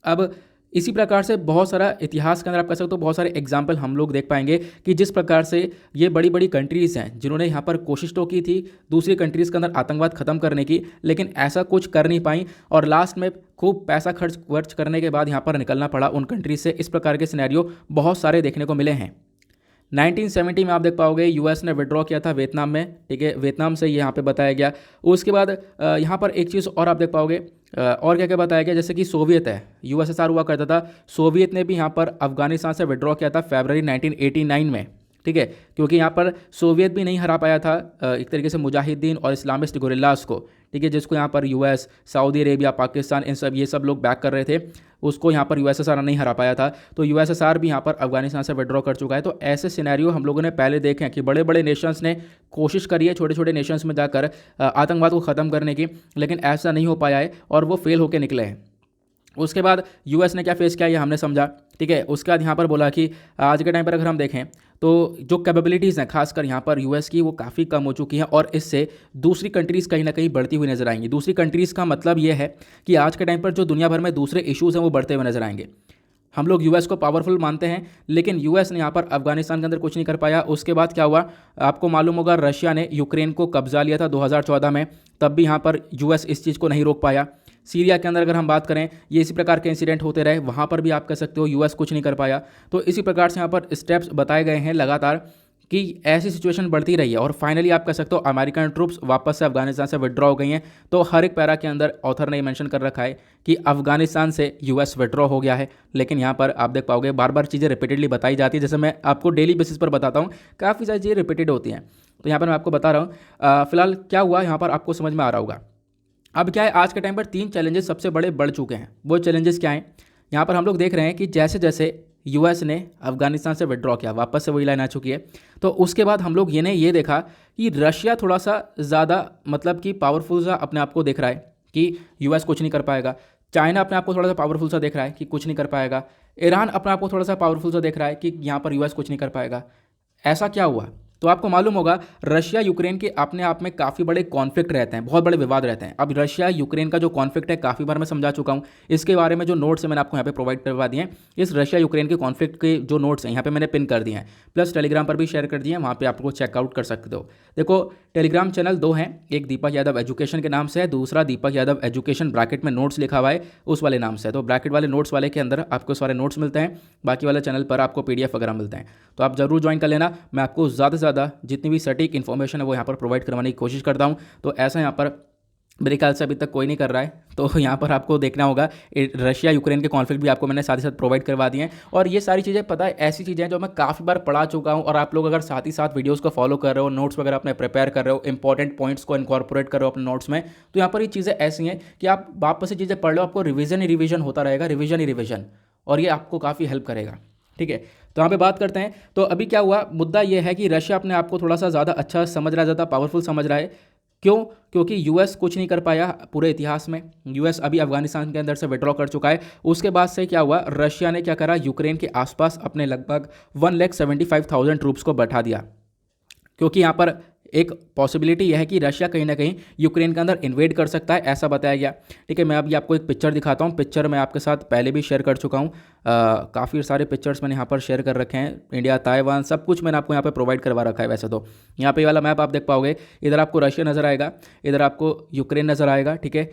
अब इसी प्रकार से बहुत सारा इतिहास के अंदर आप कह सकते हो बहुत सारे एग्जाम्पल हम लोग देख पाएंगे कि जिस प्रकार से ये बड़ी बड़ी कंट्रीज़ हैं जिन्होंने यहाँ पर कोशिश तो की थी दूसरी कंट्रीज़ के अंदर आतंकवाद खत्म करने की, लेकिन ऐसा कुछ कर नहीं पाई और लास्ट में खूब पैसा खर्च करने के बाद यहाँ पर निकलना पड़ा उन कंट्रीज से। इस प्रकार के सिनेरियो बहुत सारे देखने को मिले हैं। 1970 में आप देख पाओगे यूएस ने विड्रॉ किया था वियतनाम में, ठीक है, वियतनाम से यहाँ पे बताया गया। उसके बाद यहाँ पर एक चीज़ और आप देख पाओगे, और क्या क्या बताया गया, जैसे कि सोवियत है, यूएसएसआर हुआ करता था, सोवियत ने भी यहाँ पर अफगानिस्तान से विड्रॉ किया था फरवरी 1989 में, ठीक है, क्योंकि यहाँ पर सोवियत भी नहीं हरा पाया था एक तरीके से मुजाहिदीन और इस्लामिस्ट गुरिल्लास को, ठीक है, जिसको यहाँ पर यूएस, सऊदी अरेबिया, पाकिस्तान, ये सब लोग बैक कर रहे थे, उसको यहाँ पर यूएसएसआर नहीं हरा पाया था। तो यूएसएसआर भी यहाँ पर अफगानिस्तान से विड्रॉ कर चुका है। तो ऐसे सिनेरियो हम लोगों ने पहले देखे हैं कि बड़े बड़े नेशंस ने कोशिश करी है छोटे छोटे नेशंस में जाकर आतंकवाद को ख़त्म करने की, लेकिन ऐसा नहीं हो पाया है और वो फेल होकर निकले हैं। उसके बाद यूएस ने क्या फेस किया ये हमने समझा, ठीक है। उसके बाद यहाँ पर बोला कि आज के टाइम पर अगर हम देखें तो जो कैपेबिलिटीज़ हैं खासकर यहाँ पर यूएस की वो काफ़ी कम हो चुकी हैं और इससे दूसरी कंट्रीज़ कहीं ना कहीं बढ़ती हुई नजर आएंगी। दूसरी कंट्रीज़ का मतलब ये है कि आज के टाइम पर जो दुनिया भर में दूसरे इश्यूज़ हैं वो बढ़ते हुए नजर आएंगे। हम लोग यूएस को पावरफुल मानते हैं, लेकिन यूएस ने यहाँ पर अफगानिस्तान के अंदर कुछ नहीं कर पाया। उसके बाद क्या हुआ आपको मालूम होगा, रशिया ने यूक्रेन को कब्जा लिया था 2014 में, तब भी यहाँ पर यूएस इस चीज़ को नहीं रोक पाया। सीरिया के अंदर अगर हम बात करें, ये इसी प्रकार के इंसिडेंट होते रहे, वहाँ पर भी आप कह सकते हो यूएस कुछ नहीं कर पाया। तो इसी प्रकार से यहाँ पर स्टेप्स बताए गए हैं लगातार कि ऐसी सिचुएशन बढ़ती रही है और फाइनली आप कह सकते हो अमेरिकन ट्रूप्स वापस से अफगानिस्तान से विड्रॉ हो गई हैं। तो हर एक पैरा के अंदर ऑथर ने मेंशन कर रखा है कि अफगानिस्तान से यूएस विड्रॉ हो गया है, लेकिन यहाँ पर आप देख पाओगे बार बार चीज़ें रिपीटेडली बताई जाती है। जैसे मैं आपको डेली बेसिस पर बताता हूँ, काफ़ी सारी चीज़ें रिपीटेड होती हैं। तो यहाँ पर मैं आपको बता रहा हूँ फिलहाल क्या हुआ, यहाँ पर आपको समझ में आ रहा होगा। अब क्या है, आज के टाइम पर 3 चैलेंजेस सबसे बड़े बढ़ चुके हैं। वो चैलेंजेस क्या हैं, यहाँ पर हम लोग देख रहे हैं कि जैसे जैसे यूएस ने अफगानिस्तान से विड्रॉ किया, वापस से वही लाइन आ चुकी है, तो उसके बाद हम लोग ये देखा कि रशिया थोड़ा सा ज़्यादा मतलब कि पावरफुल सा अपने आप को देख रहा है कि यूएस कुछ नहीं कर पाएगा। चाइना अपने आप को थोड़ा सा पावरफुल सा देख रहा है कि कुछ नहीं कर पाएगा। ईरान अपने आप को थोड़ा सा पावरफुल सा देख रहा है कि यहाँ पर यूएस कुछ नहीं कर पाएगा। ऐसा क्या हुआ, तो आपको मालूम होगा रशिया यूक्रेन के अपने आप में काफ़ी बड़े कॉन्फ्लिक्ट रहते हैं, बहुत बड़े विवाद रहते हैं। अब रशिया यूक्रेन का जो कॉन्फ्लिक्ट है काफ़ी बार मैं समझा चुका हूँ, इसके बारे में जो नोट्स है मैंने आपको यहाँ पे प्रोवाइड करवा दिए हैं। इस रशिया यूक्रेन के कॉन्फ्लिक्ट के जो नोट्स हैं यहाँ पे मैंने पिन कर दिए हैं, प्लस टेलीग्राम पर भी शेयर कर दिए हैं, वहाँ पर आपको चेकआउट कर सकते हो। देखो टेलीग्राम चैनल 2 हैं, एक दीपक यादव एजुकेशन के नाम से है, दूसरा दीपक यादव एजुकेशन ब्रैकेट में नोट्स लिखा हुआ है उस वाले नाम से है। तो ब्रैकेट वाले नोट्स वाले के अंदर आपको सारे नोट्स मिलते हैं, बाकी वाले चैनल पर आपको PDF वगैरह मिलते हैं। तो आप जरूर ज्वाइन कर लेना। मैं आपको ज़्यादा से ज़्यादा जितनी भी सटीक इन्फॉर्मेशन है वो यहाँ पर प्रोवाइड करवाने की कोशिश करता हूँ। तो ऐसा यहाँ पर मेरे ख्याल से अभी तक कोई नहीं कर रहा है, तो यहाँ पर आपको देखना होगा। रशिया यूक्रेन के कॉन्फ्लिक्ट भी आपको मैंने साथ ही साथ प्रोवाइड करवा दिए हैं। और ये सारी चीज़ें पता है ऐसी चीज़ें हैं जो मैं काफ़ी बार पढ़ा चुका हूँ, और आप लोग अगर साथ ही साथ वीडियोस को फॉलो कर रहे हो, नोट्स वगैरह अपने प्रिपेयर कर रहे हो, इंपॉर्टेंट पॉइंट्स को इनकॉर्पोरेट कर रहे हो अपने नोट्स में, तो यहाँ पर ये चीज़ें ऐसी हैं कि आप वापस से चीज़ें पढ़ लो, आपको रिविजन ही रिविजन होता रहेगा, रिविजन ही रिविजन, और ये आपको काफ़ी हेल्प करेगा। ठीक है, तो यहाँ पे बात करते हैं। तो अभी क्या हुआ, मुद्दा ये है कि रशिया अपने आप को थोड़ा सा ज़्यादा अच्छा समझ रहा है, ज़्यादा पावरफुल समझ रहा है। क्यों? क्योंकि यूएस कुछ नहीं कर पाया पूरे इतिहास में। यूएस अभी अफगानिस्तान के अंदर से विड्रॉ कर चुका है। उसके बाद से क्या हुआ, रशिया ने क्या करा, यूक्रेन के आसपास अपने लगभग 1,75,000 ट्रूप्स को बैठा दिया, क्योंकि यहाँ पर एक पॉसिबिलिटी यह है कि रशिया कहीं ना कहीं यूक्रेन के अंदर इन्वेड कर सकता है, ऐसा बताया गया। ठीक है, मैं अभी आपको एक पिक्चर दिखाता हूँ। पिक्चर मैं आपके साथ पहले भी शेयर कर चुका हूँ, काफ़ी सारे पिक्चर्स मैंने यहाँ पर शेयर कर रखे हैं, इंडिया, ताइवान, सब कुछ मैंने आपको यहाँ पर प्रोवाइड करवा रखा है। वैसे तो यहाँ पे वाला मैप आप देख पाओगे, इधर आपको रशिया नज़र आएगा, इधर आपको यूक्रेन नज़र आएगा। ठीक है,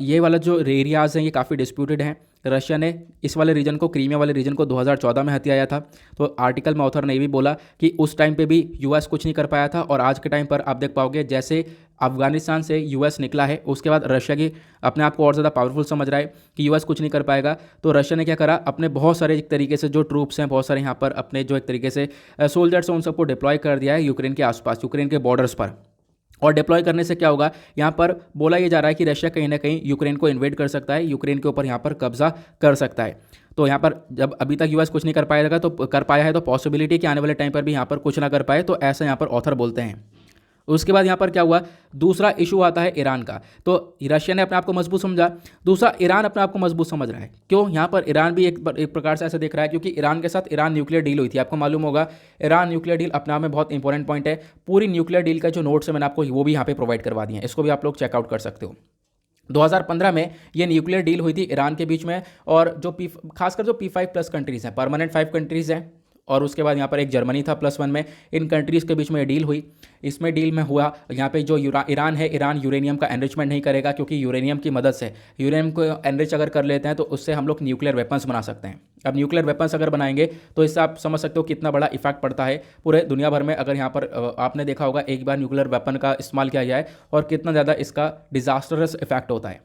ये वाला जो एरियाज़ हैं ये काफ़ी डिस्प्यूटेड हैं। रशिया ने इस वाले रीजन को, क्रीमिया वाले रीजन को 2014 में हथियाया था। तो आर्टिकल में ऑथर ने भी बोला कि उस टाइम पे भी यूएस कुछ नहीं कर पाया था, और आज के टाइम पर आप देख पाओगे जैसे अफगानिस्तान से यूएस निकला है, उसके बाद रशिया की अपने आप को और ज़्यादा पावरफुल समझ रहा है कि यूएस कुछ नहीं कर पाएगा। तो रशिया ने क्या करा, अपने बहुत सारे एक तरीके से जो ट्रूप्स हैं, बहुत सारे यहाँ पर अपने जो एक तरीके से सोल्जर्स हैं, उन सबको डिप्लॉय कर दिया है यूक्रेन के आसपास, यूक्रेन के बॉर्डर्स पर। और डिप्लॉय करने से क्या होगा, यहाँ पर बोला ये जा रहा है कि रशिया कहीं ना कहीं यूक्रेन को इन्वेड कर सकता है, यूक्रेन के ऊपर यहाँ पर कब्जा कर सकता है। तो यहाँ पर जब अभी तक यूएस कुछ नहीं कर पाएगा, तो कर पाया है, तो पॉसिबिलिटी कि आने वाले टाइम पर भी यहाँ पर कुछ ना कर पाए, तो ऐसा यहाँ पर ऑथर बोलते हैं। उसके बाद यहाँ पर क्या हुआ, दूसरा इशू आता है ईरान का। तो रशिया ने अपने आप को मजबूत समझा, दूसरा ईरान अपने आप को मजबूत समझ रहा है। क्यों? यहाँ पर ईरान भी एक प्रकार से ऐसे देख रहा है, क्योंकि ईरान के साथ ईरान न्यूक्लियर डील हुई थी। आपको मालूम होगा ईरान न्यूक्लियर डील अपने आप में बहुत इंपॉर्टेंट पॉइंट है। पूरी न्यूक्लियर डील का जो नोट्स है मैंने आपको वो भी यहाँ पे प्रोवाइड करवा दिए हैं, इसको भी आप लोग चेकआउट कर सकते हो। 2015 में ये न्यूक्लियर डील हुई थी ईरान के बीच में, और जो खासकर जो P5+ कंट्रीज़ हैं, परमानेंट 5 कंट्रीज़ हैं, और उसके बाद यहाँ पर एक जर्मनी था +1 में, इन कंट्रीज़ के बीच में ये डील हुई। इसमें डील में हुआ यहाँ पे जो ईरान है, ईरान यूरेनियम का एनरिचमेंट नहीं करेगा, क्योंकि यूरेनियम की मदद से, यूरेनियम को एनरिच अगर कर लेते हैं तो उससे हम लोग न्यूक्लियर वेपन्स बना सकते हैं। अब न्यूक्लियर वेपन्स अगर बनाएंगे तो इससे आप समझ सकते हो कितना बड़ा इफेक्ट पड़ता है पूरे दुनिया भर में। अगर यहाँ पर आपने देखा होगा एक बार न्यूक्लियर वेपन का इस्तेमाल किया जाए और कितना ज़्यादा इसका डिजास्टरस इफेक्ट होता है।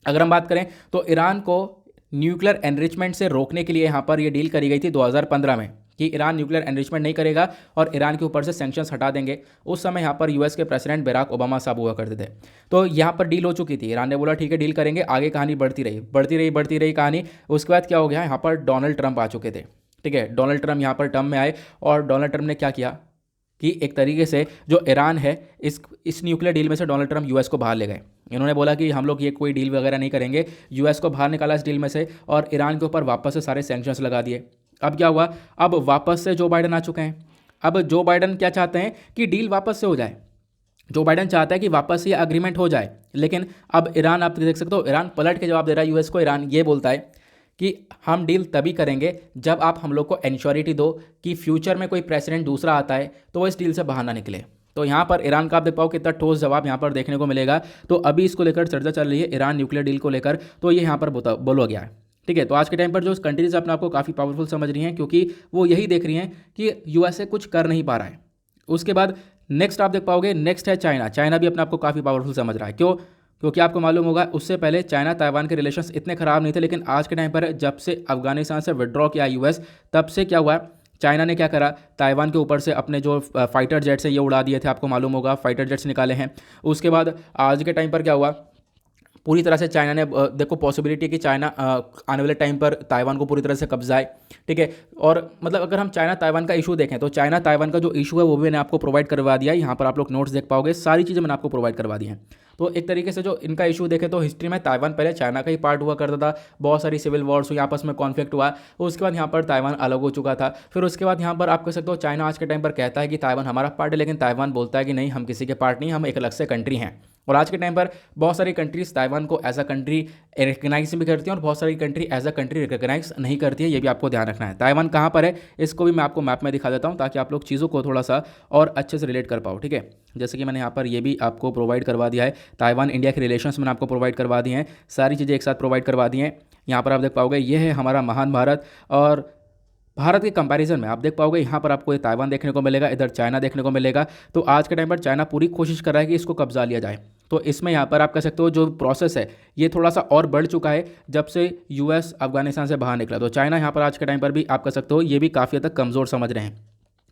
अगर हम बात करें तो ईरान को न्यूक्लियर एनरिचमेंट से रोकने के लिए यहाँ पर ये डील करी गई थी 2015 में, कि ईरान न्यूक्लियर एनरिचमेंट नहीं करेगा और ईरान के ऊपर से सैंक्शंस हटा देंगे। उस समय यहाँ पर यूएस के प्रेसिडेंट बराक ओबामा साहब हुआ करते थे। तो यहाँ पर डील हो चुकी थी, ईरान ने बोला ठीक है डील करेंगे, आगे कहानी बढ़ती रही कहानी। उसके बाद क्या हो गया, यहाँ पर डोनाल्ड ट्रंप आ चुके थे। ठीक है, डोनाल्ड ट्रंप यहाँ पर टर्म में आए, और डोनाल्ड ट्रंप ने क्या किया कि एक तरीके से जो ईरान है, इस न्यूक्लियर डील में से डोनाल्ड ट्रंप यूएस को बाहर ले गए। इन्होंने बोला कि हम लोग ये कोई डील वगैरह नहीं करेंगे, यूएस को बाहर निकाला इस डील में से, और ईरान के ऊपर वापस से सारे सैंक्शंस लगा दिए। अब क्या हुआ, अब वापस से जो बाइडन आ चुके हैं। अब जो बाइडन क्या चाहते हैं कि डील वापस से हो जाए। जो बाइडन चाहता है कि वापस ये अग्रीमेंट हो जाए, लेकिन अब ईरान, आप देख सकते हो, ईरान पलट के जवाब दे रहा है यूएस को। ईरान ये बोलता है कि हम डील तभी करेंगे जब आप हम लोग को एंश्योरिटी दो कि फ्यूचर में कोई प्रेसिडेंट दूसरा आता है तो वो इस डील से बाहर ना निकले। तो यहाँ पर ईरान का आप देख पाओ कितना ठोस जवाब यहाँ पर देखने को मिलेगा। तो अभी इसको लेकर चर्चा चल रही है ईरान न्यूक्लियर डील को लेकर, तो ये यहाँ पर बोला गया है। ठीक है, तो आज के टाइम पर जो कंट्रीज अपने आपको काफ़ी पावरफुल समझ रही हैं, क्योंकि वो यही देख रही हैं कि यूएसए कुछ कर नहीं पा रहा है। उसके बाद नेक्स्ट आप देख पाओगे, नेक्स्ट है चाइना। चाइना भी अपने आपको काफ़ी पावरफुल समझ रहा है। क्यों? क्योंकि आपको मालूम होगा उससे पहले चाइना ताइवान के रिलेशंस इतने खराब नहीं थे, लेकिन आज के टाइम पर जब से अफगानिस्तान से विड्रॉ किया यूएस, तब से क्या हुआ, चाइना ने क्या करा, ताइवान के ऊपर से अपने जो फाइटर जेट्स हैं ये उड़ा दिए थे। आपको मालूम होगा फाइटर जेट्स निकाले हैं। उसके बाद आज के टाइम पर क्या हुआ, पूरी तरह से चाइना ने देखो पॉसिबिलिटी है कि चाइना आने वाले टाइम पर ताइवान को पूरी तरह से कब्जाए। ठीक है, और मतलब अगर हम चाइना ताइवान का इशू देखें तो चाइना ताइवान का जो इशू है वो भी मैंने आपको प्रोवाइड करवा दिया है। यहाँ पर आप लोग नोट्स देख पाओगे, सारी चीज़ें मैंने आपको प्रोवाइड करवा दी हैं। तो एक तरीके से जो इनका इशू देखें तो हिस्ट्री में ताइवान पहले चाइना का ही पार्ट हुआ करता था, बहुत सारी सिविल वॉर्स हुई, आपस में कॉन्फ्लिक्ट हुआ, उसके बाद यहाँ पर ताइवान अलग हो चुका था। फिर उसके बाद यहाँ पर आप कह सकते हो चाइना आज के टाइम पर कहता है कि ताइवान हमारा पार्ट है, लेकिन ताइवान बोलता है कि नहीं, हम किसी के पार्ट नहीं, हम एक अलग से कंट्री हैं। और आज के टाइम पर बहुत सारी कंट्रीज ताइवान को एज अ कंट्री रिकग्नाइज भी करती हैं और बहुत सारी country as a country recognise नहीं करती है। ये भी आपको ध्यान रखना है। ताइवान कहाँ पर है इसको भी मैं आपको मैप में दिखा देता हूँ, ताकि आप लोग चीज़ों को थोड़ा सा और अच्छे से रिलेट कर पाओ। ठीक है, जैसे कि मैंने यहाँ पर ये भी आपको प्रोवाइड करवा दिया है। ताइवान इंडिया के रिलेशंस मैंने आपको प्रोवाइड करवा दिए हैं, सारी चीज़ें एक साथ प्रोवाइड करवा दी हैं। यहाँ पर आप देख पाओगे ये है हमारा महान भारत, और भारत के कंपैरिजन में आप देख पाओगे यहाँ पर आपको ये ताइवान देखने को मिलेगा, इधर चाइना देखने को मिलेगा। तो आज के टाइम पर चाइना पूरी कोशिश कर रहा है कि इसको कब्जा लिया जाए। तो इसमें यहाँ पर आप कह सकते हो जो प्रोसेस है ये थोड़ा सा और बढ़ चुका है जब से यूएस अफगानिस्तान से बाहर निकला। तो चाइना यहाँ पर आज के टाइम पर भी आप कह सकते हो ये भी काफ़ी हद तक कमज़ोर समझ रहे हैं,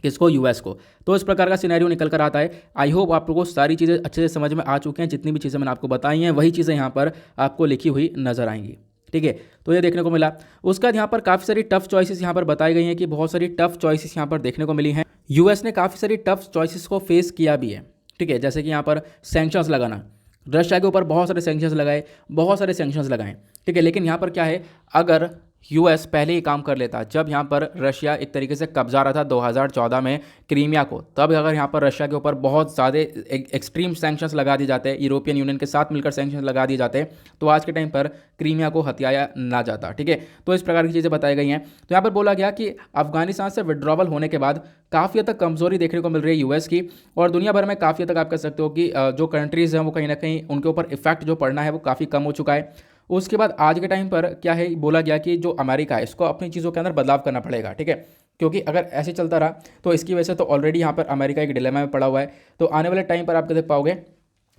किसको, यूएस को। तो इस प्रकार का सिनेरियो निकल कर आता है। आई होप आप लोगों को सारी चीज़ें अच्छे से समझ में आ चुकी हैं। जितनी भी चीज़ें मैंने आपको बताई हैं वही चीज़ें यहाँ पर आपको लिखी हुई नजर आएंगी। ठीक है, तो ये देखने को मिला। उसके बाद यहाँ पर काफ़ी सारी टफ चॉइसेस यहाँ पर बताई गई हैं कि बहुत सारी टफ चॉइसेस यहाँ पर देखने को मिली हैं। यूएस ने काफ़ी सारी टफ चॉइसेस को फेस किया भी है। ठीक है, जैसे कि यहाँ पर सैंक्शंस लगाना, रशिया के ऊपर बहुत सारे सैंक्शंस लगाए, बहुत सारे सैंक्शंस लगाए। ठीक है, लेकिन यहाँ पर क्या है, अगर यूएस पहले ही काम कर लेता, जब यहाँ पर रशिया एक तरीके से कब्जा रहा था 2014 में क्रीमिया को, तब अगर यहाँ पर रशिया के ऊपर बहुत ज़्यादा एक्सट्रीम सैंक्शंस लगा दिए जाते, यूरोपियन यूनियन के साथ मिलकर सैंक्शंस लगा दिए जाते, तो आज के टाइम पर क्रीमिया को हथियाया ना जाता। ठीक है, तो इस प्रकार की चीज़ें बताई गई हैं। तो यहाँ पर बोला गया कि अफगानिस्तान से विड्रॉवल होने के बाद काफ़ी हद तक कमजोरी देखने को मिल रही है यूएस की, और दुनिया भर में काफ़ी हद तक आप कह सकते हो कि जो कंट्रीज़ हैं वो कहीं ना कहीं उनके ऊपर इफेक्ट जो पड़ना है वो काफ़ी कम हो चुका है। उसके बाद आज के टाइम पर क्या है, बोला गया कि जो अमेरिका है इसको अपनी चीज़ों के अंदर बदलाव करना पड़ेगा। ठीक है, क्योंकि अगर ऐसे चलता रहा तो इसकी वजह से तो ऑलरेडी यहाँ पर अमेरिका एक डिलेमा में पड़ा हुआ है। तो आने वाले टाइम पर आप देख पाओगे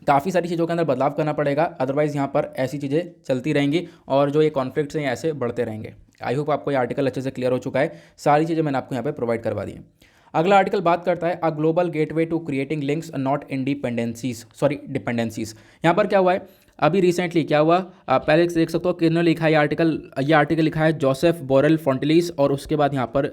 काफ़ी सारी चीज़ों के अंदर बदलाव करना पड़ेगा, अदरवाइज़ यहाँ पर ऐसी चीज़ें चलती रहेंगी और जो ये कॉन्फ्लिक्ट्स हैं ऐसे बढ़ते रहेंगे। आई होप आपको ये आर्टिकल अच्छे से क्लियर हो चुका है। सारी चीज़ें मैंने आपको यहाँ पर प्रोवाइड करवा दी हैं। अगला आर्टिकल बात करता है a global gateway to creating links not dependencies. यहाँ पर क्या हुआ है, अभी रिसेंटली क्या हुआ, पहले देख सकते हो किन्होंने लिखा है ये आर्टिकल लिखा है जोसेफ बोरेल फॉन्टिलीस, और उसके बाद यहाँ पर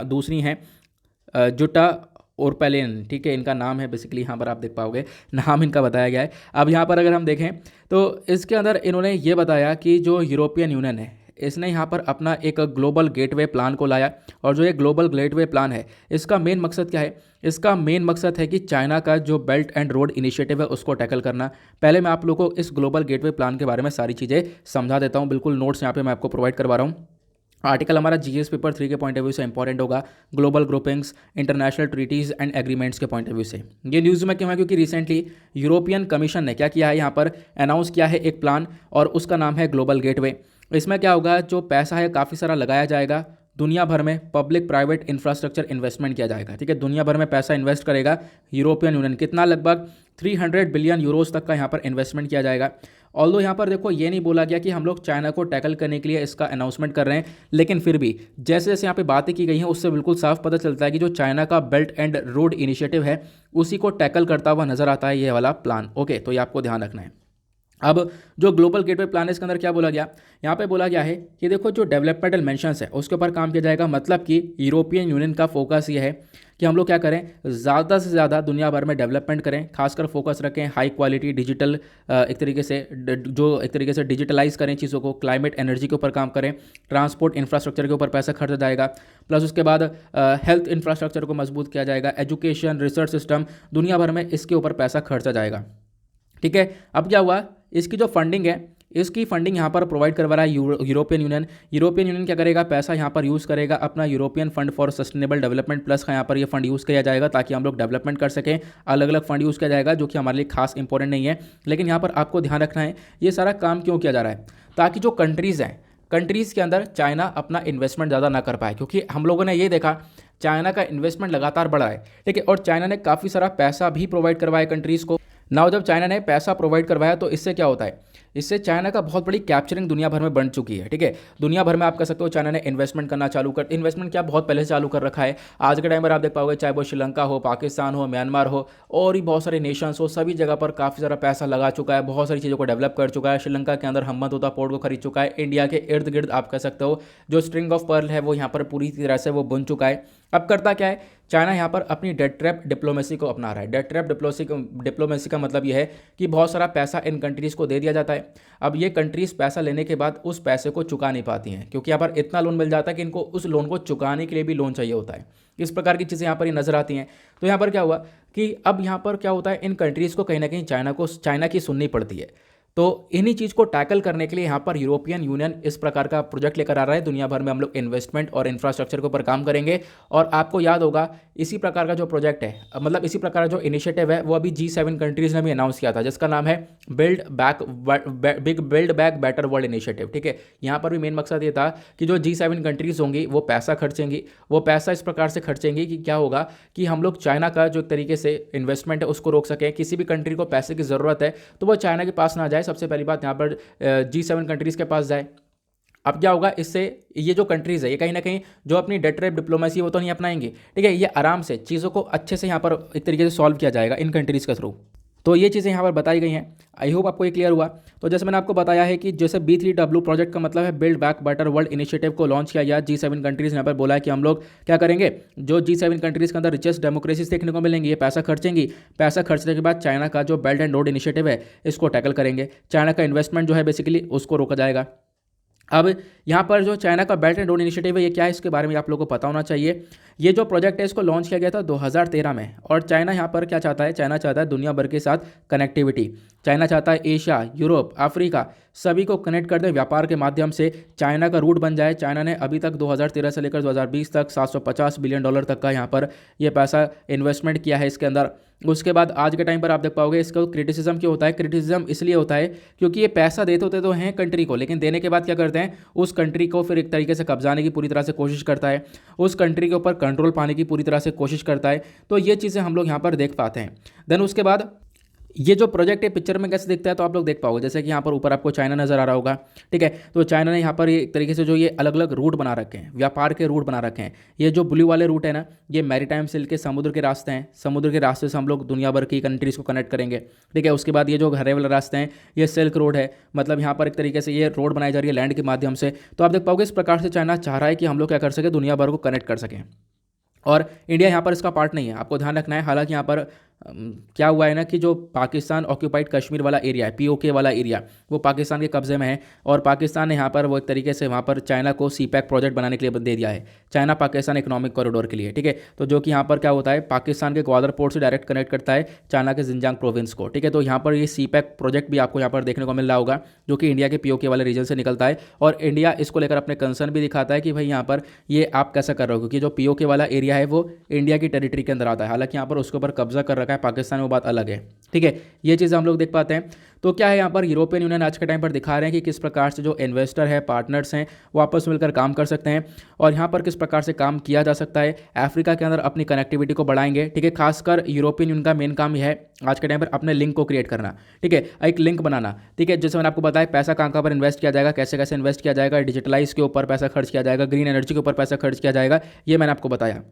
दूसरी हैं जुटा ओरपेलेन। ठीक है, इनका नाम है बेसिकली, यहाँ पर आप देख पाओगे नाम इनका बताया गया है। अब यहाँ पर अगर हम देखें तो इसके अंदर इन्होंने ये बताया कि जो यूरोपियन यूनियन है इसने यहाँ पर अपना एक ग्लोबल गेटवे प्लान को लाया, और जो ये ग्लोबल गेटवे प्लान है इसका मेन मकसद क्या है, इसका मेन मकसद है कि चाइना का जो बेल्ट एंड रोड इनिशिएटिव है उसको टैकल करना। पहले मैं आप लोगों को इस ग्लोबल गेटवे प्लान के बारे में सारी चीज़ें समझा देता हूँ, बिल्कुल नोट्स यहाँ पे मैं आपको प्रोवाइड करवा रहा हूँ। आर्टिकल हमारा जीएस पेपर 3 के पॉइंट ऑफ व्यू से इंपॉर्टेंट होगा, global groupings, international treaties and agreements के पॉइंट ऑफ व्यू से। ये न्यूज़ में क्यों है, क्योंकि रिसेंटली यूरोपियन कमीशन ने क्या किया है, यहाँ पर अनाउंस किया है एक प्लान, और उसका नाम है ग्लोबल गेटवे। इसमें क्या होगा, जो पैसा है काफ़ी सारा लगाया जाएगा, दुनिया भर में पब्लिक प्राइवेट इंफ्रास्ट्रक्चर इन्वेस्टमेंट किया जाएगा। ठीक है, दुनिया भर में पैसा इन्वेस्ट करेगा यूरोपियन यूनियन, कितना, लगभग 300 बिलियन यूरोज तक का यहाँ पर इन्वेस्टमेंट किया जाएगा। ऑल्दो यहाँ पर देखो ये नहीं बोला गया कि हम लोग चाइना को टैकल करने के लिए इसका अनाउंसमेंट कर रहे हैं, लेकिन फिर भी जैसे जैसे यहाँ पे बातें की गई हैं उससे बिल्कुल साफ पता चलता है कि जो चाइना का बेल्ट एंड रोड इनिशिएटिव है उसी को टैकल करता हुआ नजर आता है ये वाला प्लान। ओके, तो ये आपको ध्यान रखना है। अब जो ग्लोबल गेटवे प्लान है इसके अंदर क्या बोला गया, यहाँ पे बोला गया है कि देखो जो डेवलपमेंटल मेंशंस है उसके ऊपर काम किया जाएगा। मतलब कि यूरोपियन यूनियन का फोकस ये है कि हम लोग क्या करें, ज़्यादा से ज़्यादा दुनिया भर में डेवलपमेंट करें, खासकर फोकस रखें हाई क्वालिटी डिजिटल, एक तरीके से जो एक तरीके से डिजिटलाइज करें चीज़ों को, क्लाइमेट एनर्जी के ऊपर काम करें, ट्रांसपोर्ट इंफ्रास्ट्रक्चर के ऊपर पैसा खर्चा जाएगा, प्लस उसके बाद हेल्थ इंफ्रास्ट्रक्चर को मजबूत किया जाएगा, एजुकेशन रिसर्च सिस्टम, दुनिया भर में इसके ऊपर पैसा खर्चा जाएगा। ठीक है, अब क्या हुआ, इसकी जो फंडिंग है, इसकी फंडिंग यहाँ पर प्रोवाइड करवा रहा है यूरोपियन यूनियन। यूरोपियन यूनियन क्या करेगा, पैसा यहाँ पर यूज़ करेगा अपना European fund for sustainable development plus का यहाँ पर ये फंड यूज़ किया जाएगा ताकि हम लोग डेवलपमेंट कर सकें। अलग अलग फंड यूज़ किया जाएगा जो कि हमारे लिए खास इंपॉर्टेंट नहीं है, लेकिन यहाँ पर आपको ध्यान रखना है ये सारा काम क्यों किया जा रहा है, ताकि जो कंट्रीज़ हैं, कंट्रीज़ के अंदर चाइना अपना इन्वेस्टमेंट ज़्यादा ना कर पाए, क्योंकि हम लोगों ने ये देखा चाइना का इन्वेस्टमेंट लगातार बढ़ा है। ठीक है, और चाइना ने काफ़ी सारा पैसा भी प्रोवाइड करवाया कंट्रीज़ को। नाउ जब चाइना ने पैसा प्रोवाइड करवाया तो इससे क्या होता है, इससे चाइना का बहुत बड़ी कैप्चरिंग दुनिया भर में बन चुकी है। ठीक है, दुनिया भर में आप कह सकते हो चाइना ने इन्वेस्टमेंट करना चालू कर, इन्वेस्टमेंट क्या बहुत पहले से चालू कर रखा है। आज के टाइम पर आप देख पाओगे चाहे वो श्रीलंका हो, पाकिस्तान हो, म्यांमार हो और भी बहुत सारे नेशंस हो, सभी जगह पर काफ़ी सारा पैसा लगा चुका है, बहुत सारी चीज़ों को डेवलप कर चुका है। श्रीलंका के अंदर हम्बनतोता पोर्ट को खरीद चुका है। इंडिया के इर्द गिर्द आप कह सकते हो जो स्ट्रिंग ऑफ पर्ल है वो यहाँ पर पूरी तरह से वो बुन चुका है। अब करता क्या है, चाइना यहाँ पर अपनी डेट ट्रैप डिप्लोमेसी को अपना रहा है। डेट ट्रैप डिप्लोमेसी का मतलब यह है कि बहुत सारा पैसा इन कंट्रीज़ को दे दिया जाता है। अब ये कंट्रीज़ पैसा लेने के बाद उस पैसे को चुका नहीं पाती हैं, क्योंकि यहाँ पर इतना लोन मिल जाता है कि इनको उस लोन को चुकाने के लिए भी लोन चाहिए होता है। इस प्रकार की चीज़ें यहाँ पर ये नज़र आती हैं। तो यहाँ पर क्या हुआ कि अब यहाँ पर क्या होता है, इन कंट्रीज़ को कहीं ना कहीं चाइना की सुननी पड़ती है। तो इन्हीं चीज़ को टैकल करने के लिए यहाँ पर यूरोपियन यूनियन इस प्रकार का प्रोजेक्ट लेकर आ रहा है। दुनिया भर में हम लोग इन्वेस्टमेंट और इंफ्रास्ट्रक्चर के ऊपर काम करेंगे। और आपको याद होगा इसी प्रकार का जो प्रोजेक्ट है, मतलब इसी प्रकार का जो इनिशिएटिव है वो अभी G7 कंट्रीज़ ने भी अनाउंस किया था, जिसका नाम है build back better world initiative. ठीक है, यहाँ पर भी मेन मकसद ये था कि जो G7 कंट्रीज़ होंगी वो पैसा खर्चेंगी, वो पैसा इस प्रकार से खर्चेंगी कि क्या होगा कि हम लोग चाइना का जो एक तरीके से इन्वेस्टमेंट है उसको रोक सकें। किसी भी कंट्री को पैसे की ज़रूरत है तो वो चाइना के पास ना जाए, सबसे पहली बात यहाँ पर G7 कंट्रीज़ के पास जाए। अब क्या होगा, इससे ये जो कंट्रीज़ है ये कहीं ना कहीं जो अपनी डेट ट्रैप डिप्लोमेसी वो तो नहीं अपनाएंगी। ठीक है, ये आराम से चीज़ों को अच्छे से यहाँ पर एक तरीके से सॉल्व किया जाएगा इन कंट्रीज़ के थ्रू। तो ये चीज़ें यहाँ पर बताई गई हैं। आई होप आपको ये क्लियर हुआ। तो जैसे मैंने आपको बताया है कि जैसे B3W प्रोजेक्ट का मतलब है build back better world initiative को लॉन्च किया गया। G7 कंट्रीज़ यहाँ पर बोला है कि हम लोग क्या करेंगे, जो G7 कंट्रीज़ के अंदर रिचेस्ट डेमोक्रेसीज देखने को मिलेंगी, ये पैसा खर्चेंगी। पैसा खर्चने के बाद चाइना का जो बेल्ट एंड रोड इनिशिएटिव है इसको टैकल करेंगे। चाइना का इन्वेस्टमेंट जो है बेसिकली उसको रोका जाएगा। अब यहाँ पर जो चाइना का बेल्ट एंड रोड इनिशिएटिव है ये क्या है, इसके बारे में आप लोगों को पता होना चाहिए। ये जो प्रोजेक्ट है इसको लॉन्च किया गया था 2013 में। और चाइना यहाँ पर क्या चाहता है, चाइना चाहता है दुनिया भर के साथ कनेक्टिविटी। चाइना चाहता है एशिया, यूरोप, अफ्रीका सभी को कनेक्ट कर दे व्यापार के माध्यम से, चाइना का रूट बन जाए। चाइना ने अभी तक 2013 से लेकर 2020 तक $750 बिलियन तक का यहाँ पर ये पैसा इन्वेस्टमेंट किया है इसके अंदर। उसके बाद आज के टाइम पर आप देख पाओगे इसका क्रिटिसिज्म क्यों होता है, क्रिटिसिज्म इसलिए होता है क्योंकि ये पैसा देते होते तो हैं कंट्री को, लेकिन देने के बाद क्या करते हैं, उस कंट्री को फिर एक तरीके से कब्जाने की पूरी तरह से कोशिश करता है, उस कंट्री के ऊपर कंट्रोल पाने की पूरी तरह से कोशिश करता है। तो ये चीज़ें हम लोग यहाँ पर देख पाते हैं। देन उसके बाद ये जो प्रोजेक्ट है पिक्चर में कैसे दिखता है तो आप लोग देख पाओगे, जैसे कि यहाँ पर ऊपर आपको चाइना नज़र आ रहा होगा। ठीक है, तो चाइना ने यहाँ पर ये एक तरीके से जो ये अलग अलग रूट बना रखे हैं, व्यापार के रूट बना रखे हैं। ये जो ब्लू वाले रूट है ना, ये मैरीटाइम सिल्क के समुद्र के रास्ते हैं। समुद्र के रास्ते से हम लोग दुनिया भर की कंट्रीज़ को कनेक्ट करेंगे। ठीक है, उसके बाद ये जो हरे वाले रास्ते हैं ये सिल्क रोड है, मतलब यहाँ पर एक तरीके से ये रोड बनाई जा रही है लैंड के माध्यम से। तो आप देख पाओगे इस प्रकार से चाइना चाह रहा है कि हम लोग क्या कर सके, दुनिया भर को कनेक्ट कर सकें। और इंडिया यहाँ पर इसका पार्ट नहीं है, आपको ध्यान रखना है। हालांकि यहाँ पर क्या हुआ है ना कि जो पाकिस्तान ऑक्यूपाइड कश्मीर वाला एरिया है, POK वाला एरिया, वो पाकिस्तान के कब्जे में है। और पाकिस्तान ने यहाँ पर वो एक तरीके से वहाँ पर चाइना को CPEC प्रोजेक्ट बनाने के लिए दे दिया है, चाइना पाकिस्तान इकोनॉमिक कॉरिडोर के लिए। ठीक है, तो जो कि यहाँ पर क्या होता है, पाकिस्तान के ग्वादर पोर्ट से डायरेक्ट कनेक्ट करता है चाइना के जिंजांग प्रोविंस को। ठीक है, तो यहाँ पर ये CPEC प्रोजेक्ट भी आपको यहाँ पर देखने को मिल रहा होगा, जो कि इंडिया के POK वाले रीजन से निकलता है। और इंडिया इसको लेकर अपने कंसर्न भी दिखाता है कि भाई यहाँ पर ये आप कैसा कर रहे हो, क्योंकि जो POK वाला एरिया है वो इंडिया की टेरिटरी के अंदर आता है। हालांकि यहाँ पर उसके ऊपर कब्जा कर रखा है पाकिस्तान, वो बात अलग है। ठीक है, ये चीज़ हम लोग देख पाते हैं। तो क्या है, यहाँ पर यूरोपियन यूनियन आज के टाइम पर दिखा रहे हैं कि किस प्रकार से जो इन्वेस्टर है, पार्टनर्स हैं, वो आपस में मिलकर काम कर सकते हैं और यहाँ पर किस प्रकार से काम किया जा सकता है। अफ्रीका के अंदर अपनी कनेक्टिविटी को बढ़ाएंगे। ठीक है, खासकर यूरोपियन यूनियन का मेन काम यह है आज के टाइम पर अपने लिंक को क्रिएट करना। ठीक है, एक लिंक बनाना। ठीक है, जैसे मैंने आपको बताया पैसा कहाँ पर इन्वेस्ट किया जाएगा, कैसे कैसे इन्वेस्ट किया जाएगा, डिजिटलाइज के ऊपर पैसा खर्च किया जाएगा, ग्रीन एनर्जी के ऊपर पैसा खर्च किया जाएगा, ये मैंने आपको बताया।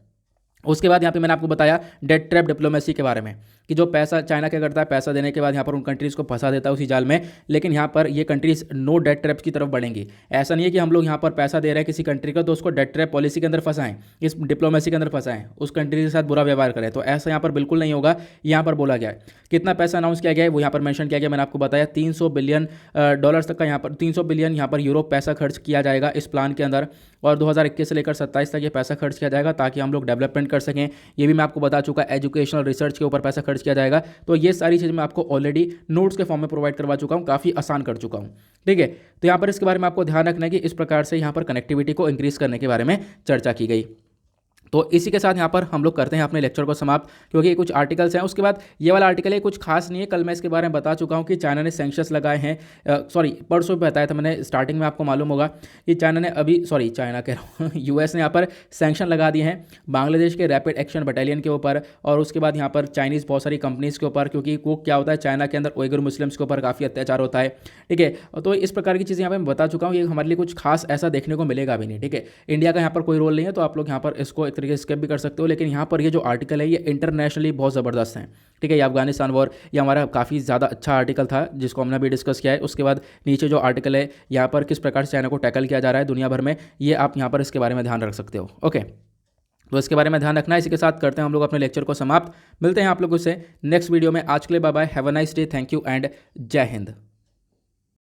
उसके बाद यहाँ पे मैंने आपको बताया डेट ट्रैप डिप्लोमेसी के बारे में कि जो पैसा चाइना क्या करता है, पैसा देने के बाद यहाँ पर उन कंट्रीज़ को फंसा देता है उसी जाल में, लेकिन यहाँ पर ये कंट्रीज़ नो डेट ट्रैप की तरफ बढ़ेंगी। ऐसा नहीं है कि हम लोग यहाँ पर पैसा दे रहे हैं किसी कंट्री का तो उसको डेट ट्रैप पॉलिसी के अंदर फंसाएं, इस डिप्लोमेसी के अंदर फंसाएं, उस कंट्री के साथ बुरा व्यवहार करें, तो ऐसा यहाँ पर बिल्कुल नहीं होगा। यहाँ पर बोला गया है कितना पैसा अनाउंस किया गया है वो यहाँ पर मेंशन किया गया, मैंने आपको बताया 300 बिलियन डॉलर्स तक का यहाँ पर 300 बिलियन यहाँ पर यूरोप पैसा खर्च किया जाएगा इस प्लान के अंदर, और 2021 से लेकर 27 तक ये पैसा खर्च किया जाएगा ताकि हम लोग डेवलपमेंट कर सकें। ये भी मैं आपको बता चुका, एजुकेशनल रिसर्च के ऊपर पैसा खर्च किया जाएगा। तो ये सारी चीज़ें मैं आपको ऑलरेडी नोट्स के फॉर्म में प्रोवाइड करवा चुका हूँ, काफ़ी आसान कर चुका हूँ। ठीक है, तो यहाँ पर इसके बारे में आपको ध्यान रखना है कि इस प्रकार से यहाँ पर कनेक्टिविटी को इंक्रीज करने के बारे में चर्चा की गई। तो इसी के साथ यहाँ पर हम लोग करते हैं अपने लेक्चर को समाप्त, क्योंकि ये कुछ आर्टिकल्स हैं। उसके बाद ये वाला आर्टिकल है कुछ खास नहीं है, कल मैं इसके बारे में बता चुका हूँ कि चाइना ने सैंक्शंस लगाए हैं, सॉरी परसों भी बताया था मैंने स्टार्टिंग में, आपको मालूम होगा कि चाइना ने अभी, सॉरी चाइना कह रहा हूँ यूएस ने यहाँ पर सैंक्शन लगा दिए हैं बांग्लादेश के रैपिड एक्शन बटालियन के ऊपर, और उसके बाद यहाँ पर चाइनीज़ बहुत सारी कंपनीज़ के ऊपर, क्योंकि वो क्या होता है चाइना के अंदर उइगर मुस्लिम्स के ऊपर काफ़ी अत्याचार होता है। ठीक है, तो इस प्रकार की चीज़ें यहाँ पर मैं बता चुका हूँ, ये हमारे लिए कुछ खास ऐसा देखने को मिलेगा भी नहीं। ठीक है, इंडिया का यहाँ पर कोई रोल नहीं है, तो आप लोग यहाँ पर इसको एक तरीके से स्किप भी कर सकते हो, लेकिन यहाँ पर ये जो आर्टिकल है ये इंटरनेशनली बहुत ज़बरदस्त है। ठीक है, ये अफगानिस्तान वॉर ये हमारा काफ़ी ज़्यादा अच्छा आर्टिकल था जिसको हमने अभी डिस्कस किया है। उसके बाद नीचे जो आर्टिकल है यहाँ पर किस प्रकार से चाइना को टैकल किया जा रहा है दुनिया भर में, ये आप यहाँ पर इसके बारे में ध्यान रख सकते हो। ओके, तो इसके बारे में ध्यान रखना है। इसी के साथ करते हैं हम लोग अपने लेक्चर को समाप्त, मिलते हैं आप लोगों से नेक्स्ट वीडियो में। आज के लिए bye bye, have a nice day, thank you and Jai Hind.